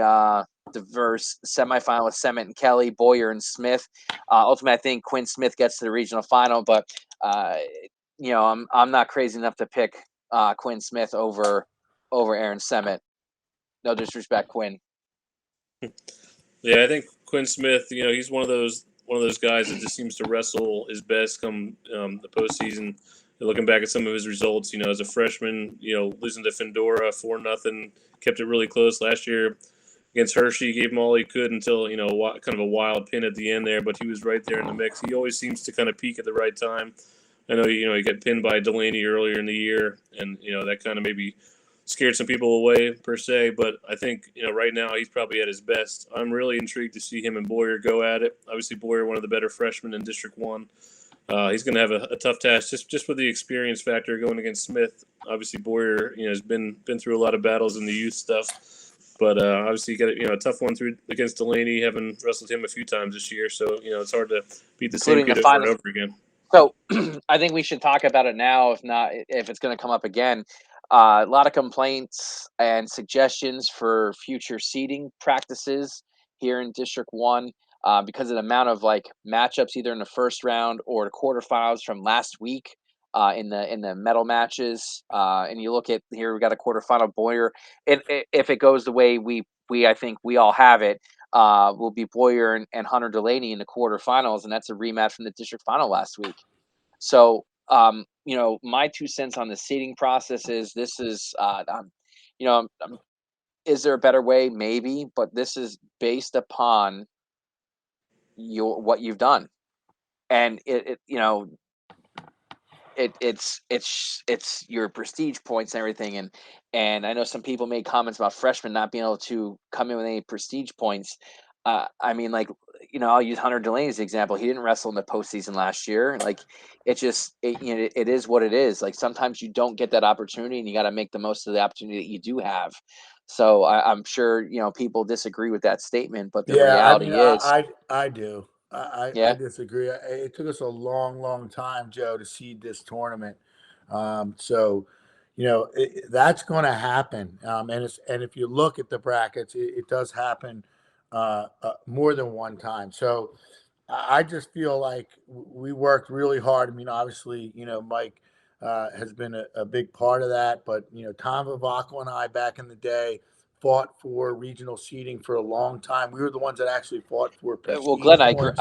diverse semifinal with Semmett and Kelly, Boyer and Smith. Ultimately, I think Quinn Smith gets to the regional final, but I'm not crazy enough to pick Quinn Smith over Aaron Semmett. No disrespect, Quinn. Yeah, I think Quinn Smith. He's one of those guys that just seems to wrestle his best come the postseason. Looking back at some of his results, as a freshman, losing to Findora 4-0, kept it really close last year against Hershey. Gave him all he could until kind of a wild pin at the end there, but he was right there in the mix. He always seems to kind of peak at the right time. I know he got pinned by Delaney earlier in the year, and that kind of maybe scared some people away per se. But I think right now he's probably at his best. I'm really intrigued to see him and Boyer go at it. Obviously, Boyer, one of the better freshmen in District 1. He's going to have a tough task just with the experience factor going against Smith. Obviously, Boyer has been through a lot of battles in the youth stuff, but obviously you got a tough one through against Delaney, having wrestled him a few times this year. So it's hard to beat the same kid over and over again. So I think we should talk about it now, if it's going to come up again. A lot of complaints and suggestions for future seeding practices here in District 1 because of the amount of matchups either in the first round or the quarterfinals from last week in the medal matches. And you look at here, we got a quarterfinal Boyer. If it goes the way we I think we all have it, will be Boyer and Hunter Delaney in the quarterfinals, and that's a rematch from the district final last week. So, my 2 cents on the seeding process is this is, is there a better way? Maybe, but this is based upon what you've done, and it's your prestige points and everything, and I know some people made comments about freshmen not being able to come in with any prestige points. I mean, like, I'll use Hunter Delaney as an example. He didn't wrestle in the postseason last year. Like, it is what it is. Like, sometimes you don't get that opportunity, and you got to make the most of the opportunity that you do have. So I'm sure people disagree with that statement, but the Yeah, I mean, reality is, I do. I yeah. disagree. It took us a long, long time, Joe, to seed this tournament. So, that's going to happen. And if you look at the brackets, it does happen more than one time. So, I just feel like we worked really hard. I mean, obviously, Mike has been a big part of that, but Tom Vivacqua and I back in the day fought for regional seating for a long time. We were the ones that actually fought for Well, prestige Glenn, points.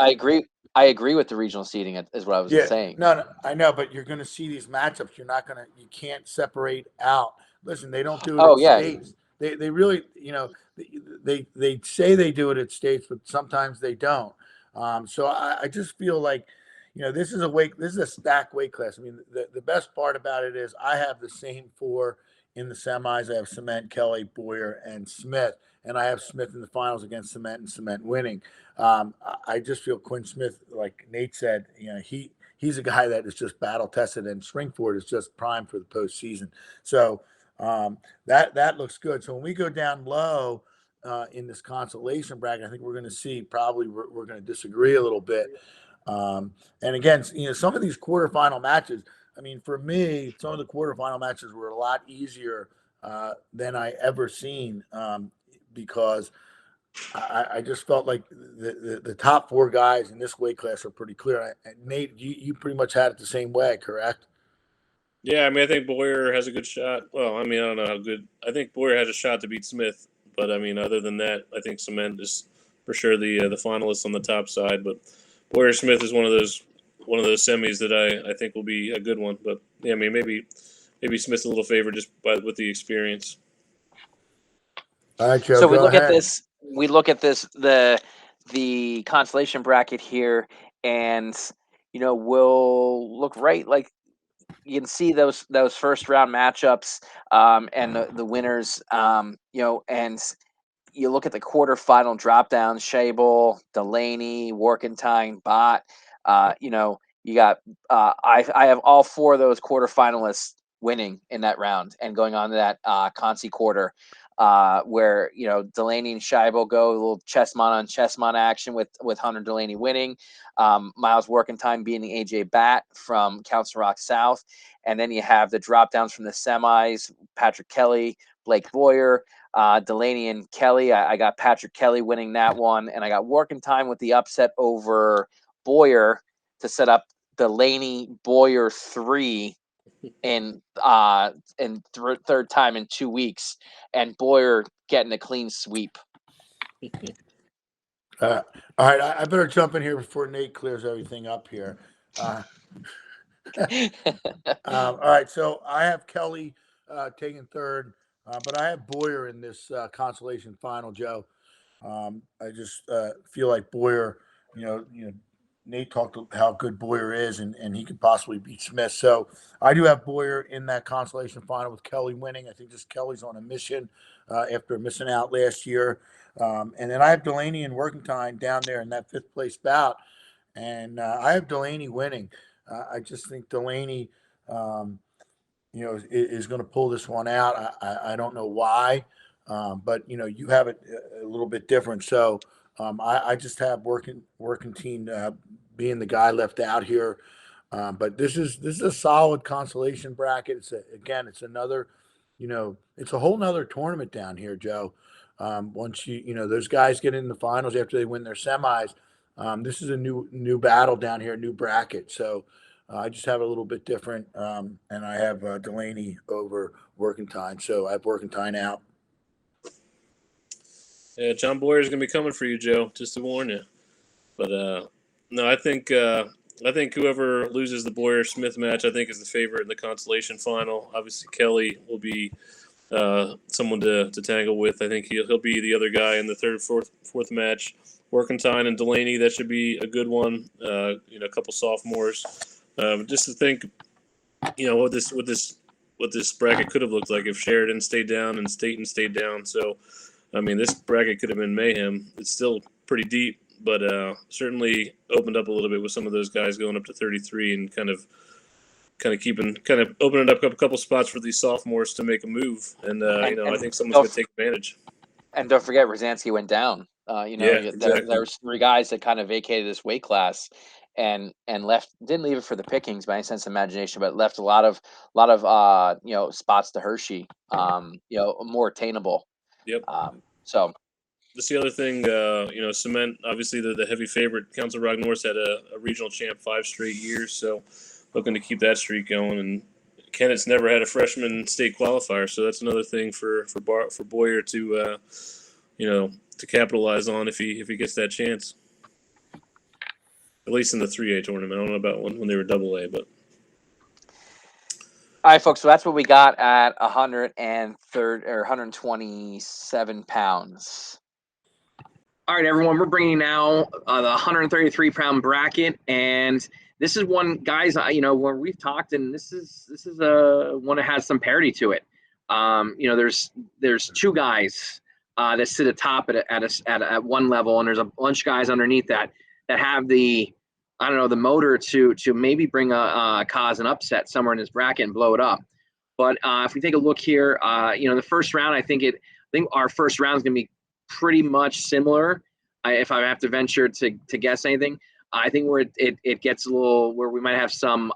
I agree with the regional seating is what I was Yeah, saying. no, I know, but you're going to see these matchups. You can't separate out. Listen, they don't do it Oh at yeah. states. They really, they say they do it at states, but sometimes they don't. So I just feel like, this is a stacked weight class. I mean, the best part about it is I have the same four in the semis. I have Cement, Kelly, Boyer, and Smith, and I have Smith in the finals against Cement and Cement winning. I just feel Quinn Smith, like Nate said, he's a guy that is just battle tested, and Springford is just primed for the postseason. So that looks good. So when we go down low in this consolation bracket, I think we're going to see probably we're going to disagree a little bit. And again, some of these quarterfinal matches. I mean, for me, some of the quarterfinal matches were a lot easier than I ever seen because I just felt like the top four guys in this weight class are pretty clear. Nate, you pretty much had it the same way, correct? Yeah, I mean, I think Boyer has a good shot. Well, I mean, I don't know how good. I think Boyer has a shot to beat Smith, but I mean, other than that, I think Cement is for sure the finalist on the top side. But Boyer Smith is one of those semis that I think will be a good one. But yeah, I mean, maybe Smith's a little favored just with the experience. All right, Joe, So go ahead. we look at this the consolation bracket here, and we'll look right, like, you can see those first round matchups, and the winners, and you look at the quarterfinal drop down: Shable, Delaney, Workentine, Bott. You got I have all four of those quarterfinalists winning in that round and going on to that Consi quarter, where Delaney and Shable go a little chessmon on chessmon action with Hunter Delaney winning, Miles Workentine being the AJ Bat from Council Rock South, and then you have the drop downs from the semis: Patrick Kelly, Blake Boyer. Delaney and Kelly. I got Patrick Kelly winning that one, and I got Workentine with the upset over Boyer to set up Delaney Boyer 3 in third time in 2 weeks, and Boyer getting a clean sweep. All right, I better jump in here before Nate clears everything up here. All right, so I have Kelly taking third, but I have Boyer in this consolation final, Joe. I just feel like Boyer, Nate talked about how good Boyer is, and he could possibly beat Smith. So I do have Boyer in that consolation final with Kelly winning. I think just Kelly's on a mission after missing out last year. And then I have Delaney and Workentine down there in that fifth place bout, and I have Delaney winning. I just think Delaney, is going to pull this one out. I don't know why, but you have it a little bit different. So I just have working team being the guy left out here. But this is a solid consolation bracket. It's another, it's a whole nother tournament down here, Joe. Once those guys get in the finals after they win their semis, this is a new battle down here, new bracket. So I just have a little bit different, and I have Delaney over Workentine. So I have Workentine out. Yeah, John Boyer is going to be coming for you, Joe. Just to warn you. But no, I think whoever loses the Boyer Smith match, I think, is the favorite in the consolation final. Obviously, Kelly will be someone to tangle with. I think he'll be the other guy in the third, fourth match. Workentine and Delaney, that should be a good one. A couple sophomores. Just to think, what this bracket could have looked like if Sheridan stayed down and Staten stayed down. So, I mean, this bracket could have been mayhem. It's still pretty deep, but certainly opened up a little bit with some of those guys going up to 33 and kind of opening up a couple spots for these sophomores to make a move. And I think someone's going to take advantage. And don't forget, Rosansky went down. Exactly. There was 3 guys that kind of vacated this weight class and left. Didn't leave it for the pickings by any sense of imagination, but left a lot of spots to Hershey. More attainable. Yep. So That's the other thing. Cement. Obviously, the heavy favorite. Council Rock North had a regional champ 5 straight years, so looking to keep that streak going. And Kennett's never had a freshman state qualifier, so that's another thing for Boyer to to capitalize on if he gets that chance. At least in the 3A tournament. I don't know about when they were AA, but. All right, folks. So that's what we got at 127 pounds. All right, everyone. We're bringing now the 133-pound bracket, and this is one, guys. Where we've talked, and this is one that has some parity to it. There's 2 guys that sit atop at one level, and there's a bunch of guys underneath that have the motor to maybe bring a cause an upset somewhere in this bracket and blow it up. But if we take a look here, the first round, I think our first round is going to be pretty much similar. If I have to venture to guess anything, I think where it gets a little where we might have some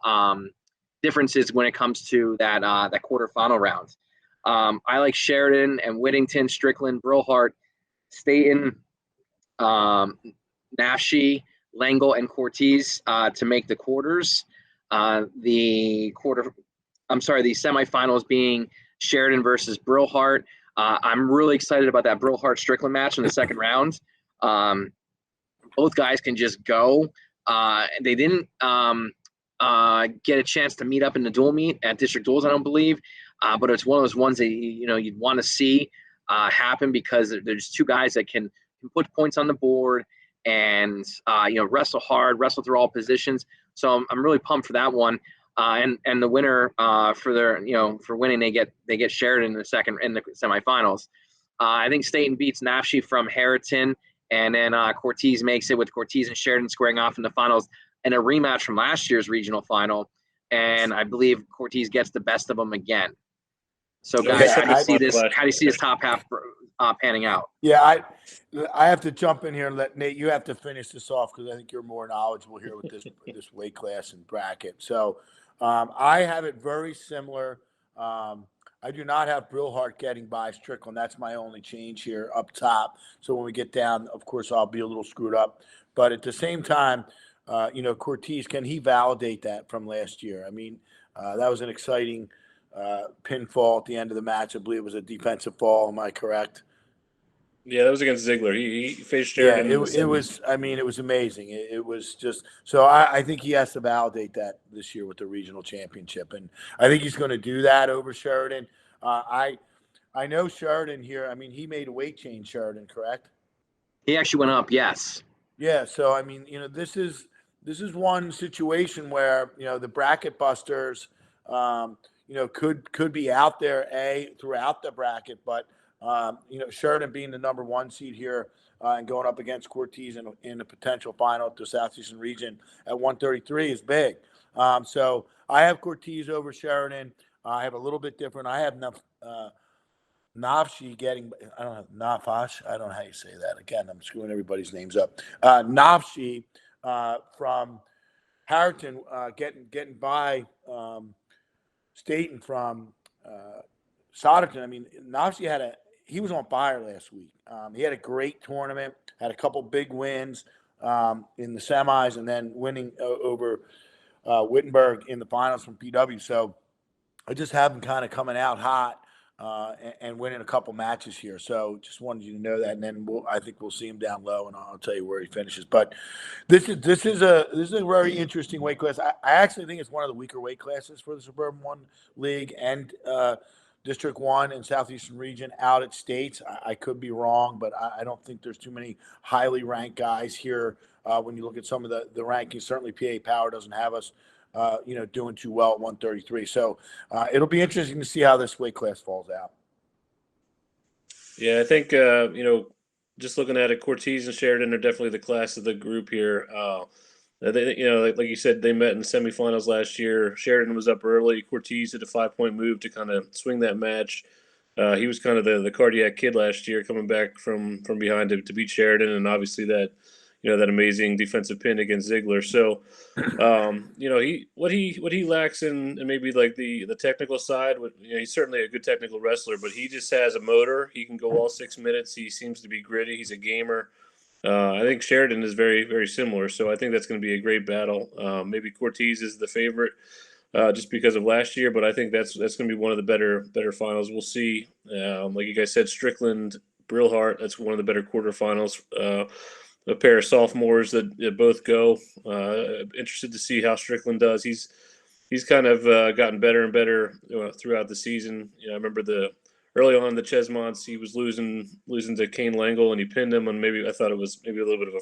differences when it comes to that quarterfinal round. I like Sheridan and Whittington, Strickland, Brillhart, Staten, Nafshi, Langle, and Cortez to make the quarters. The semifinals being Sheridan versus Brillhart. I'm really excited about that Brillhart-Strickland match in the second round. Both guys can just go. They didn't get a chance to meet up in the dual meet at District Duels, I don't believe. But it's one of those ones that you'd want to see happen because there's 2 guys that can put points on the board and wrestle hard, wrestle through all positions. So I'm really pumped for that one. And the winner for winning they get Sheridan in the semifinals. I think Staten beats Nafshi from Harriton, and then Cortez makes it with Cortez and Sheridan squaring off in the finals and a rematch from last year's regional final. And I believe Cortez gets the best of them again. So, guys, how do you see this? How do you see this top half panning out? Yeah, I have to jump in here and let Nate. You have to finish this off because I think you're more knowledgeable here with this weight class and bracket. So, I have it very similar. I do not have Brillhart getting by Strickland. That's my only change here up top. So when we get down, of course, I'll be a little screwed up. But at the same time, Cortez, can he validate that from last year? I mean, that was an exciting pinfall at the end of the match. I believe it was a defensive fall. Am I correct? Yeah, that was against Ziegler. He faced Sheridan. Yeah, it was. I mean, it was amazing. It was just so. I think he has to validate that this year with the regional championship, and I think he's going to do that over Sheridan. I know Sheridan here. I mean, he made a weight change. Sheridan, correct? He actually went up. Yes. Yeah. So I mean, this is one situation where the bracket busters, could be out there throughout the bracket, but. Sheridan being the number 1 seed here and going up against Cortez in a potential final at the Southeastern region at 133 is big. So I have Cortez over Sheridan. I have a little bit different. I have Nafshi getting, I don't know, Nafash. I don't know how you say that. Again, I'm screwing everybody's names up. Nafshi from Harriton getting by Staten from Soderton. I mean, Nafshi he was on fire last week. He had a great tournament, had a couple big wins in the semis, and then winning over Wittenberg in the finals from PW. So I just have him kind of coming out hot and winning a couple matches here. So just wanted you to know that, and then I think we'll see him down low, and I'll tell you where he finishes. But this is a very interesting weight class. I actually think it's one of the weaker weight classes for the Suburban 1 League and District 1 and Southeastern region out at states. I could be wrong, but I don't think there's too many highly ranked guys here. When you look at some of the rankings, certainly PIAA Power doesn't have us doing too well at 133. So it'll be interesting to see how this weight class falls out. Yeah, I think just looking at it, Cortez and Sheridan are definitely the class of the group here. They, like you said, they met in the semifinals last year. Sheridan was up early. Cortez did a 5-point move to kind of swing that match. He was kind of the cardiac kid last year, coming back from behind to beat Sheridan, and obviously that amazing defensive pin against Ziggler. So, he lacks in maybe like the technical side. He's certainly a good technical wrestler, but he just has a motor. He can go all 6 minutes. He seems to be gritty. He's a gamer. I think Sheridan is very, very similar, so I think that's going to be a great battle. Maybe Cortez is the favorite just because of last year, but I think that's going to be one of the better finals. We'll see. Like you guys said, Strickland, Brillhart, that's one of the better quarterfinals. A pair of sophomores that both go. Interested to see how Strickland does. He's kind of gotten better and better throughout the season. I remember early on in the Chesmonts, he was losing to Kane Langle, and he pinned him, and maybe I thought it was maybe a little bit of a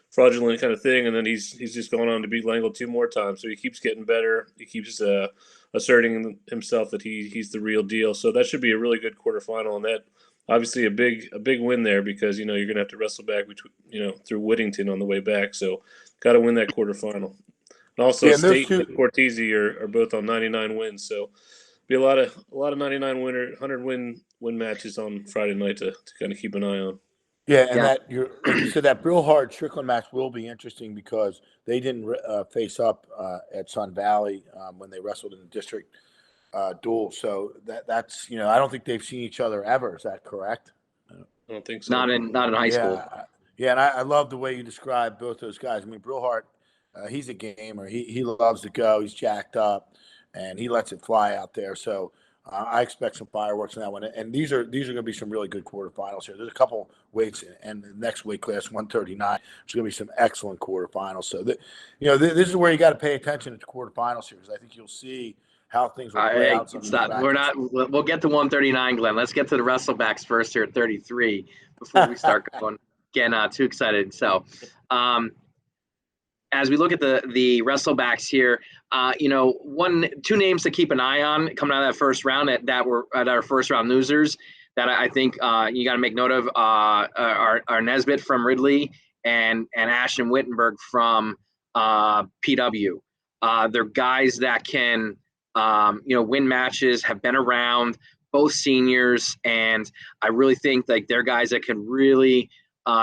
fraudulent kind of thing, and then he's just gone on to beat Langle 2 more times. So he keeps getting better. He keeps asserting himself that he's the real deal. So that should be a really good quarterfinal, and that obviously a big win there because you're going to have to wrestle back through Whittington on the way back. So got to win that quarterfinal. And also, State and Cortese are both on 99 wins, so be a lot of 99 winner 100 win matches on Friday night to kind of keep an eye on. Yeah, and like you said, that Brillhart Strickland match will be interesting because they didn't face up at Sun Valley when they wrestled in the district duel. So that's I don't think they've seen each other ever. Is that correct? I don't think so. Not in high school. Yeah, and I love the way you describe both those guys. I mean, Brillhart, he's a gamer. He loves to go. He's jacked up, and he lets it fly out there. So I expect some fireworks in that one. And these are going to be some really good quarterfinals here. There's a couple weights, and the next weight class, 139, there's going to be some excellent quarterfinals. So this is where you got to pay attention to the quarterfinals here, because I think you'll see how things will play out. We'll get to 139, Glenn. Let's get to the wrestlebacks first here at 33 before we start getting too excited. So, as we look at the wrestlebacks here, two names to keep an eye on coming out of that first round that were at our first round losers that I think you got to make note of are Nesbitt from Ridley and Ashton Wittenberg from PW. They're guys that can win matches, have been around, both seniors, and I really think like they're guys that can really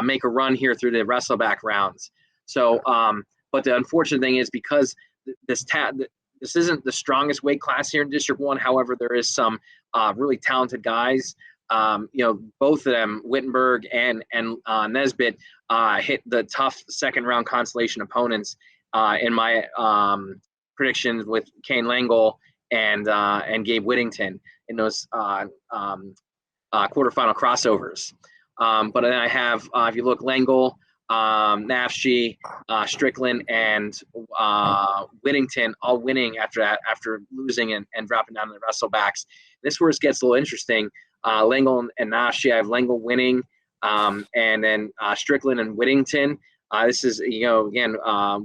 make a run here through the wrestleback rounds. So, but the unfortunate thing is because this isn't the strongest weight class here in District 1. However, there is some really talented guys. Both of them, Wittenberg and Nesbitt, hit the tough second round consolation opponents in my predictions with Kane Langle and Gabe Whittington in those quarterfinal crossovers. But then I have, if you look, Langle, Nafshi, Strickland, and Whittington all winning after losing and dropping down to the wrestlebacks. This is where it gets a little interesting. Langle and Nafshi, I have Langle winning, and then Strickland and Whittington. This is, again,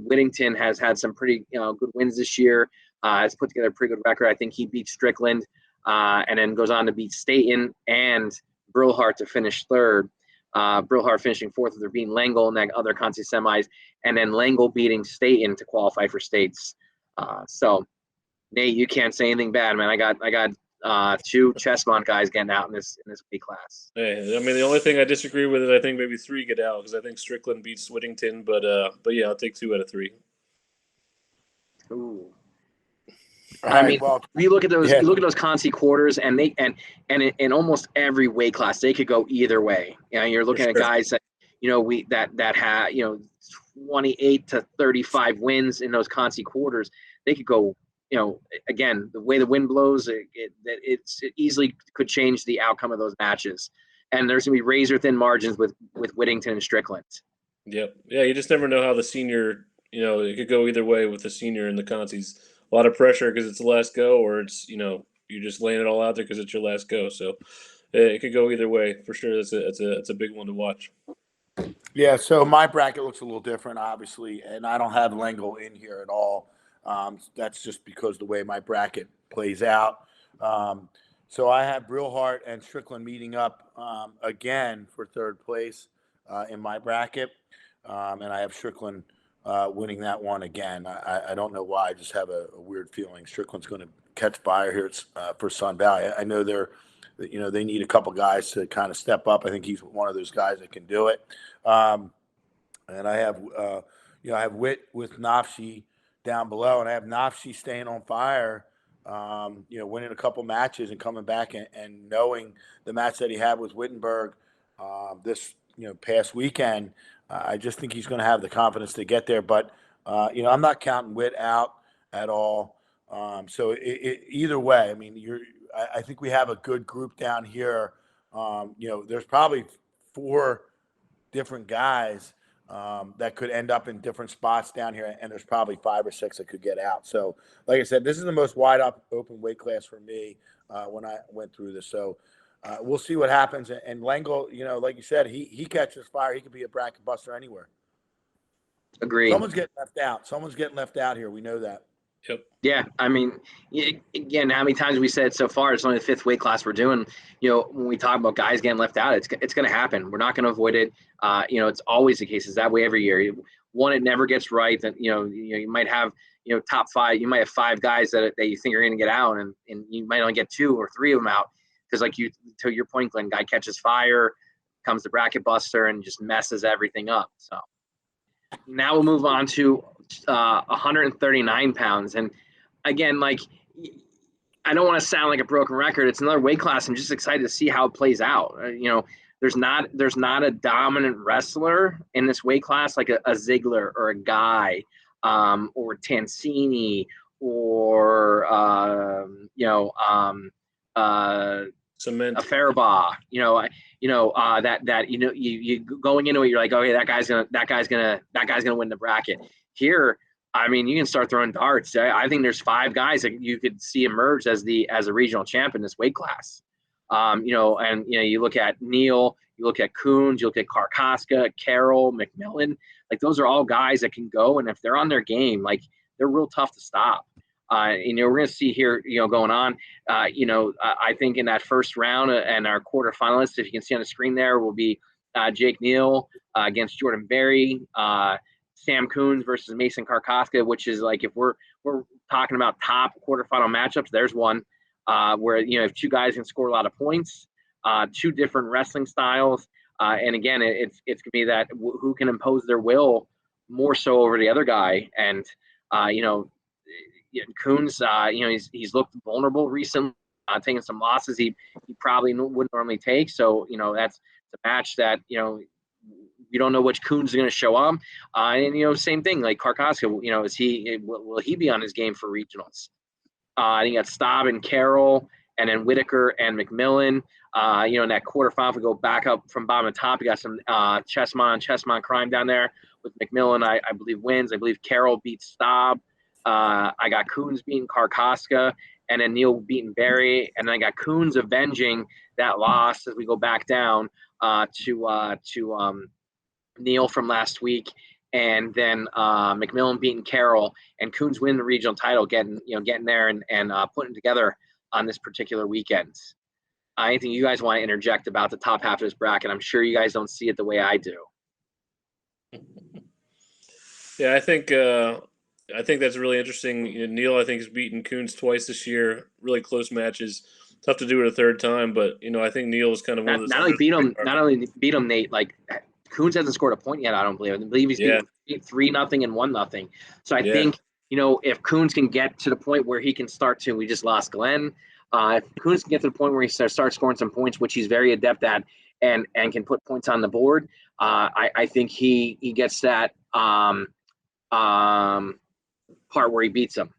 Whittington has had some pretty good wins this year. Has put together a pretty good record. I think he beat Strickland and then goes on to beat Staten and Brillhart to finish third. Brillhart finishing fourth after beating Langle in that other Conti semis, and then Langle beating Staten to qualify for states. So, Nate, you can't say anything bad, man. I got two Chessmont guys getting out in this weight class. Hey, I mean, the only thing I disagree with is I think maybe 3 get out because I think Strickland beats Whittington, but yeah, I'll take 2 out of 3. Ooh. I mean, you look at those. You look at those Conti quarters, and in almost every weight class, they could go either way. You're looking at guys that that have 28 to 35 wins in those Conti quarters. They could go. Again, the way the wind blows, it easily could change the outcome of those matches. And there's gonna be razor thin margins with Whittington and Strickland. Yep. Yeah, you just never know how the senior. It could go either way with the senior and the Contis. A lot of pressure because it's the last go, or it's you're just laying it all out there because it's your last go. So it could go either way for sure. It's a big one to watch. Yeah. So my bracket looks a little different, obviously, and I don't have Langle in here at all. That's just because the way my bracket plays out. So I have Brillhart and Strickland meeting up again for third place in my bracket, and I have Strickland winning that one again. I don't know why. I just have a weird feeling Strickland's going to catch fire here for Sun Valley. I know they need a couple guys to kind of step up. I think he's one of those guys that can do it. And I have, I have Witt with Nafshi down below, and I have Nafshi staying on fire. Winning a couple matches and coming back and knowing the match that he had with Wittenberg this past weekend. I just think he's going to have the confidence to get there. But I'm not counting Witt out at all. So either way, I mean, I think we have a good group down here. There's probably 4 different guys that could end up in different spots down here, and there's probably 5 or 6 that could get out. So, like I said, this is the most wide open weight class for me when I went through this. So we'll see what happens. And Lengel, like you said, he catches fire. He could be a bracket buster anywhere. Agreed. Someone's getting left out here. We know that. Yep. Yeah, I mean, again, how many times we said so far it's only the 5th weight class we're doing. When we talk about guys getting left out, it's going to happen. We're not going to avoid it. It's always the case. It's that way every year. One, it never gets right. That you might have top 5. You might have 5 guys that you think are going to get out, and you might only get 2 or 3 of them out because, to your point, Glenn, guy catches fire, comes the bracket buster, and just messes everything up. So now we'll move on to 139 pounds. And again, I don't want to sound like a broken record. It's another weight class. I'm just excited to see how it plays out. There's not a dominant wrestler in this weight class like a Ziggler or a Guy or Tansini or Cement. a Faribaugh. You going into it, you're like, okay, that guy's gonna win the bracket. Here, I mean, you can start throwing darts. I think there's 5 guys that you could see emerge as a regional champ in this weight class. You look at Neal, you look at Coons, you look at Karkoska, Carroll, McMillan. Those are all guys that can go, and if they're on their game, they're real tough to stop. We're going to see here, going on. I think in that first round and our quarterfinalists, if you can see on the screen there, will be Jake Neal against Jordan Berry. Sam Coons versus Mason Karkoska, which is if we're talking about top quarterfinal matchups, there's one where if 2 guys can score a lot of points, 2 different wrestling styles, and again, it's gonna be that who can impose their will more so over the other guy. And Coons, he's looked vulnerable recently, taking some losses he probably wouldn't normally take. So that's a match that you don't know which Coons is going to show up. And, same thing, like Karkoska, will he be on his game for regionals? I think got Staub and Carroll, and then Whitaker and McMillan. In that quarterfinal, if we go back up from bottom to top, we got some Chessmont crime down there with McMillan, I believe, wins. I believe Carroll beats Staub. I got Coons beating Karkoska, and then Neal beating Barry. And then I got Coons avenging that loss as we go back down to Neal from last week, and then McMillan beating Carroll, and Coons win the regional title, getting there and putting together on this particular weekend. Anything you guys want to interject about the top half of this bracket? I'm sure you guys don't see it the way I do. Yeah, I think that's really interesting. Neal, I think, has beaten Coons twice this year. Really close matches. Tough to do it a third time, but I think Neal is kind of one of those. Not only beat him, Nate. Coons hasn't scored a point yet. I don't believe. I believe he's beaten 3-0 and 1-0. So I think if Coons can get to the point where he can start to, we just lost Glenn. If Coons can get to the point where he starts scoring some points, which he's very adept at, and can put points on the board, I think he gets that part where he beats him.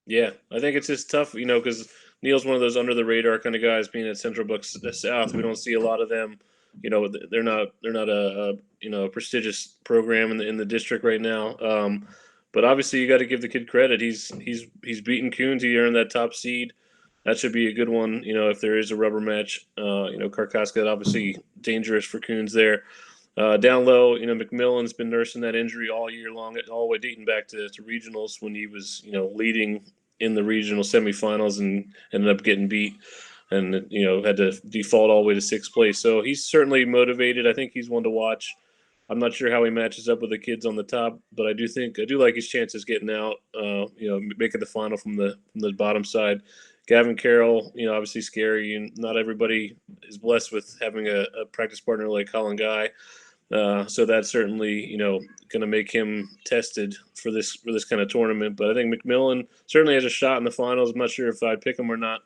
Yeah, I think it's just tough, because Neal's one of those under the radar kind of guys. Being at Central Bucks South, we don't see a lot of them. They're not a prestigious program in the district right now. But obviously you got to give the kid credit. He's beaten Coons. He earned that top seed. That should be a good one. If there is a rubber match, Karkoska, obviously dangerous for Coons there. Down low, McMillan's been nursing that injury all year long, all the way dating back to regionals when he was, leading in the regional semifinals and ended up getting beat and, had to default all the way to sixth place. So he's certainly motivated. I think he's one to watch. I'm not sure how he matches up with the kids on the top, but I do like his chances getting out, making the final from the bottom side. Gavin Carroll, obviously scary, and not everybody is blessed with having a practice partner like Colin Guy. So that's certainly, going to make him tested for this kind of tournament. But I think McMillan certainly has a shot in the finals. I'm not sure if I'd pick him or not,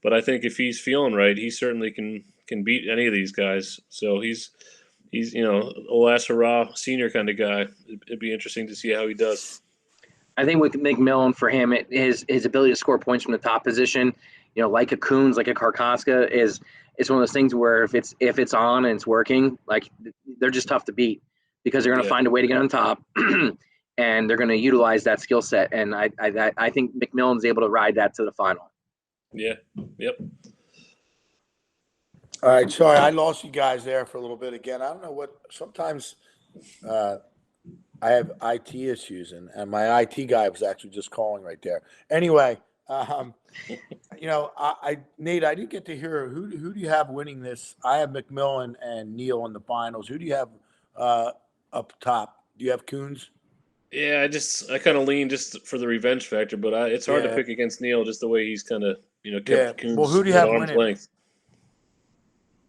but I think if he's feeling right, he certainly can beat any of these guys. So he's a last hurrah senior kind of guy. It'd be interesting to see how he does. I think with McMillan, for him, his ability to score points from the top position, like a Coons, like a Karkoska, is one of those things where if it's on and it's working, like they're just tough to beat because they're going to find a way to get on top, and they're going to utilize that skill set. And I think McMillan's able to ride that to the final. Yeah. Yep. All right, sorry, I lost you guys there for a little bit again. I don't know what. Sometimes I have IT issues, and my IT guy was actually just calling right there. Anyway, Nate, I didn't get to hear who do you have winning this? I have McMillan and Neal in the finals. Who do you have up top? Do you have Coons? Yeah, I kind of lean just for the revenge factor, but it's hard to pick against Neal just the way he's kind of kept Coons. Well, who do you have arm's winning? length.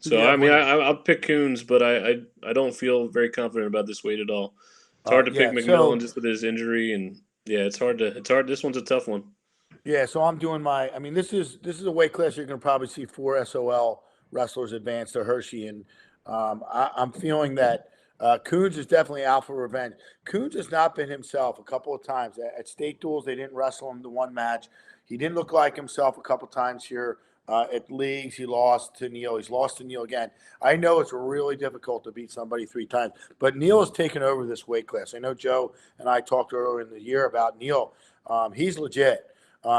So I'll pick Coons, but I don't feel very confident about this weight at all. It's hard to pick McMillan just with his injury, and it's hard. This one's a tough one. Yeah, so I'm doing this is a weight class you're going to probably see 4 SOL wrestlers advance to Hershey, and I'm feeling that Coons is definitely out for revenge. Coons has not been himself a couple of times at state duels. They didn't wrestle him the one match. He didn't look like himself a couple of times here. At leagues, he lost to Neal. He's lost to Neal again. I know it's really difficult to beat somebody 3 times, but Neal has taken over this weight class. I know Joe and I talked earlier in the year about Neal. He's legit.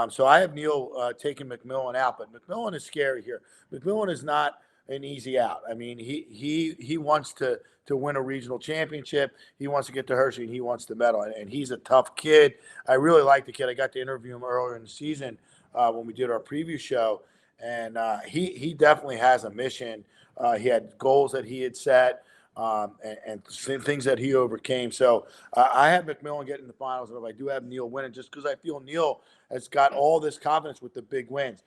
So I have Neal taking McMillan out, but McMillan is scary here. McMillan is not an easy out. I mean, he wants to win a regional championship. He wants to get to Hershey, and he wants to medal. And he's a tough kid. I really like the kid. I got to interview him earlier in the season when we did our preview show. And he definitely has a mission. He had goals that he had set and things that he overcame. So I have McMillan getting the finals, and I do have Neal winning just because I feel Neal has got all this confidence with the big wins.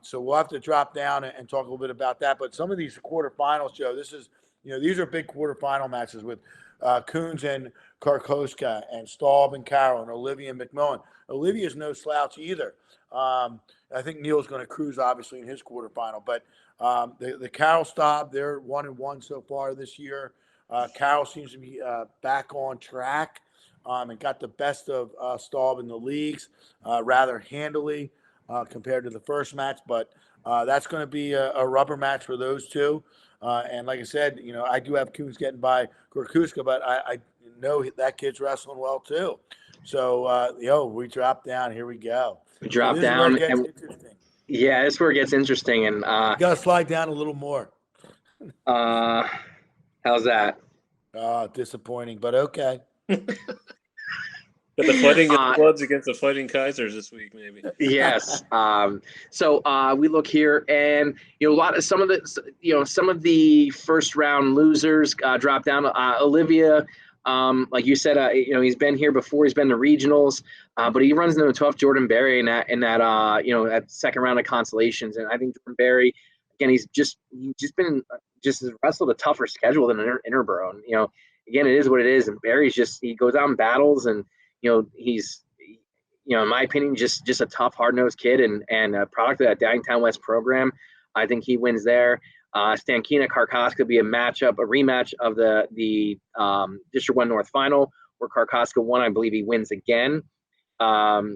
So we'll have to drop down and talk a little bit about that. But some of these quarterfinals, Joe, these are big quarterfinal matches with Coons and Karkoska and Staub and Carroll and Olivia and McMillan. Olivia's no slouch either. I think Neal's going to cruise, obviously, in his quarterfinal. But the Carroll Staub, they're 1-1 so far this year. Carroll seems to be back on track and got the best of Staub in the leagues rather handily compared to the first match. But that's going to be a rubber match for those two. And like I said, I do have Coons getting by Gorkuska, but I know that kid's wrestling well too. So, we drop down. Here we go. We drop down. Yeah, that's where it gets interesting. And you got to slide down a little more. How's that? Disappointing, but okay. But the fighting Youngbloods against the fighting Kaisers this week, maybe. Yes. So we look here, and some of the first round losers drop down. Olivia, like you said, he's been here before. He's been to regionals, but he runs into a tough Jordan Berry in that at second round of consolations. And I think Jordan Berry, again, he's wrestled a tougher schedule than Interborough. And, again, it is what it is. And Berry's he goes out and battles, and he's, in my opinion, just a tough, hard-nosed kid and a product of that Downtown West program. I think he wins there. Stankina Karkoska be a rematch of the District 1 North Final, where Karkoska won. I believe he wins again.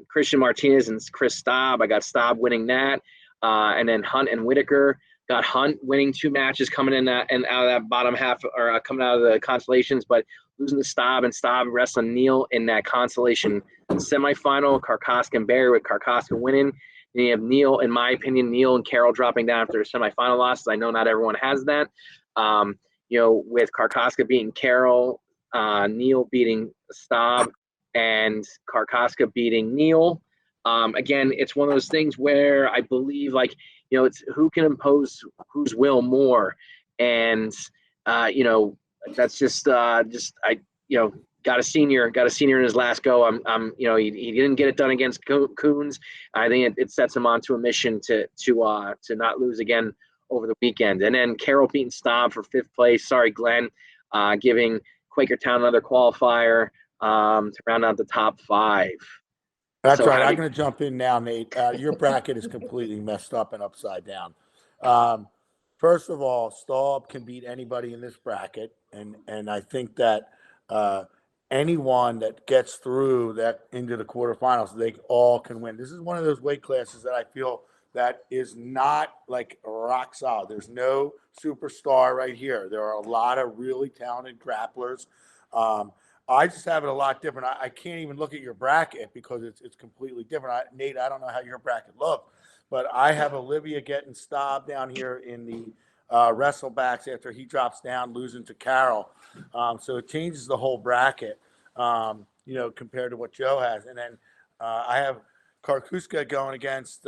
Christian Martinez and Chris Staub. I got Staub winning that. And then Hunt and Whitaker. Got Hunt winning 2 matches coming in that and out of that bottom half, or coming out of the consolations, but losing to Staub, and Staub wrestling Neal in that consolation semifinal. Karkoska and Barry, with Karkoska winning. And you have Neal, in my opinion, and Carroll dropping down after a semifinal loss. I know not everyone has that. with Karkoska beating Carroll, Neil beating Staub, and Karkoska beating Neil. Again, it's one of those things where I believe, it's who can impose whose will more, and that's just got a senior in his last go. He didn't get it done against Coons. I think it sets him onto a mission to not lose again over the weekend. And then Carroll beating Staub for 5th place. Sorry, Glenn, giving Quakertown another qualifier to round out the top 5. That's right. I'm going to jump in now, Nate. Your bracket is completely messed up and upside down. First of all, Staub can beat anybody in this bracket, and I think that anyone that gets through that into the quarterfinals, they all can win. This is one of those weight classes that I feel that is not like rock solid. There's no superstar right here. There are a lot of really talented grapplers. I just have it a lot different. I can't even look at your bracket because it's completely different. Nate, I don't know how your bracket looks, but I have Olivia getting Staub down here in the wrestlebacks after he drops down, losing to Carroll. So it changes the whole bracket, compared to what Joe has. And then I have Karkuska going against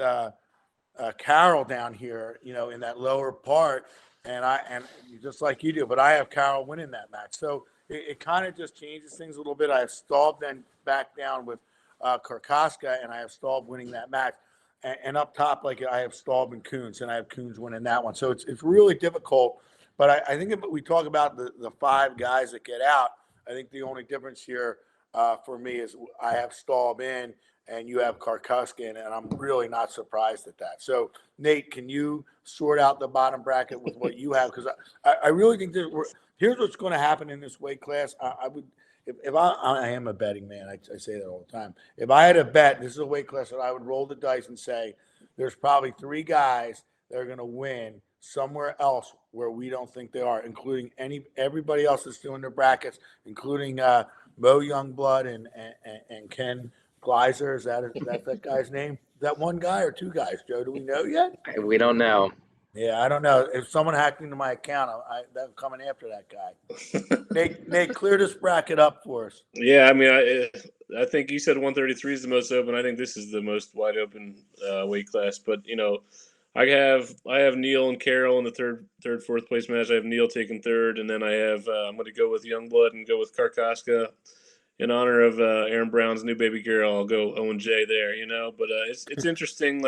Carroll down here, in that lower part, and just like you do, but I have Carroll winning that match. So it kind of just changes things a little bit. I have Staub then back down with Karkoska, and I have Staub winning that match. And up top, I have Staub and Coons, and I have Coons winning that one. So it's really difficult. But I think if we talk about the 5 guys that get out, I think the only difference here for me is I have Staub in, and you have Karkoska in, and I'm really not surprised at that. So, Nate, can you sort out the bottom bracket with what you have? Because I really think here's what's going to happen in this weight class. If I am a betting man, I say that all the time. If I had a bet, this is a weight class that I would roll the dice and say there's probably 3 guys that are going to win somewhere else where we don't think they are, including everybody else that's doing their brackets, including Mo Youngblood and Ken Kaiser. Is that guy's name? Is that one guy or 2 guys, Joe? Do we know yet? We don't know. Yeah, I don't know. If someone hacked into my account, I'm coming after that guy. Nate, clear this bracket up for us. Yeah, I mean, I think you said 133 is the most open. I think this is the most wide open weight class. But I have Neil and Carroll in the third, 4th place match. I have Neil taking 3rd, and then I have I'm going to go with Youngblood and go with Karkoska in honor of Aaron Brown's new baby girl. I'll go Owen J there. But it's interesting.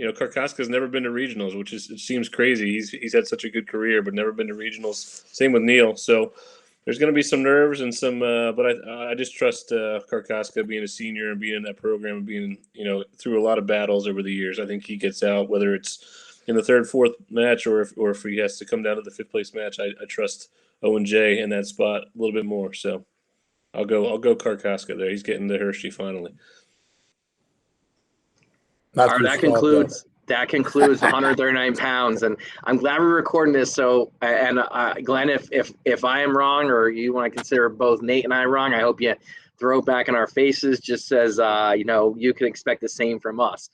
Karkoska's never been to regionals, which it seems crazy. He's had such a good career, but never been to regionals. Same with Neil. So there's going to be some nerves and some, but I just trust Karkoska being a senior and being in that program and being, through a lot of battles over the years. I think he gets out, whether it's in the 3rd, 4th match or if he has to come down to the 5th place match. I trust Owen J in that spot a little bit more. So I'll go Karkoska there. He's getting the Hershey finally. All right, that concludes 139 pounds, and I'm glad we're recording this. So, and Glenn, if I am wrong, or you want to consider both Nate and I wrong, I hope you throw it back in our faces. Just as you can expect the same from us.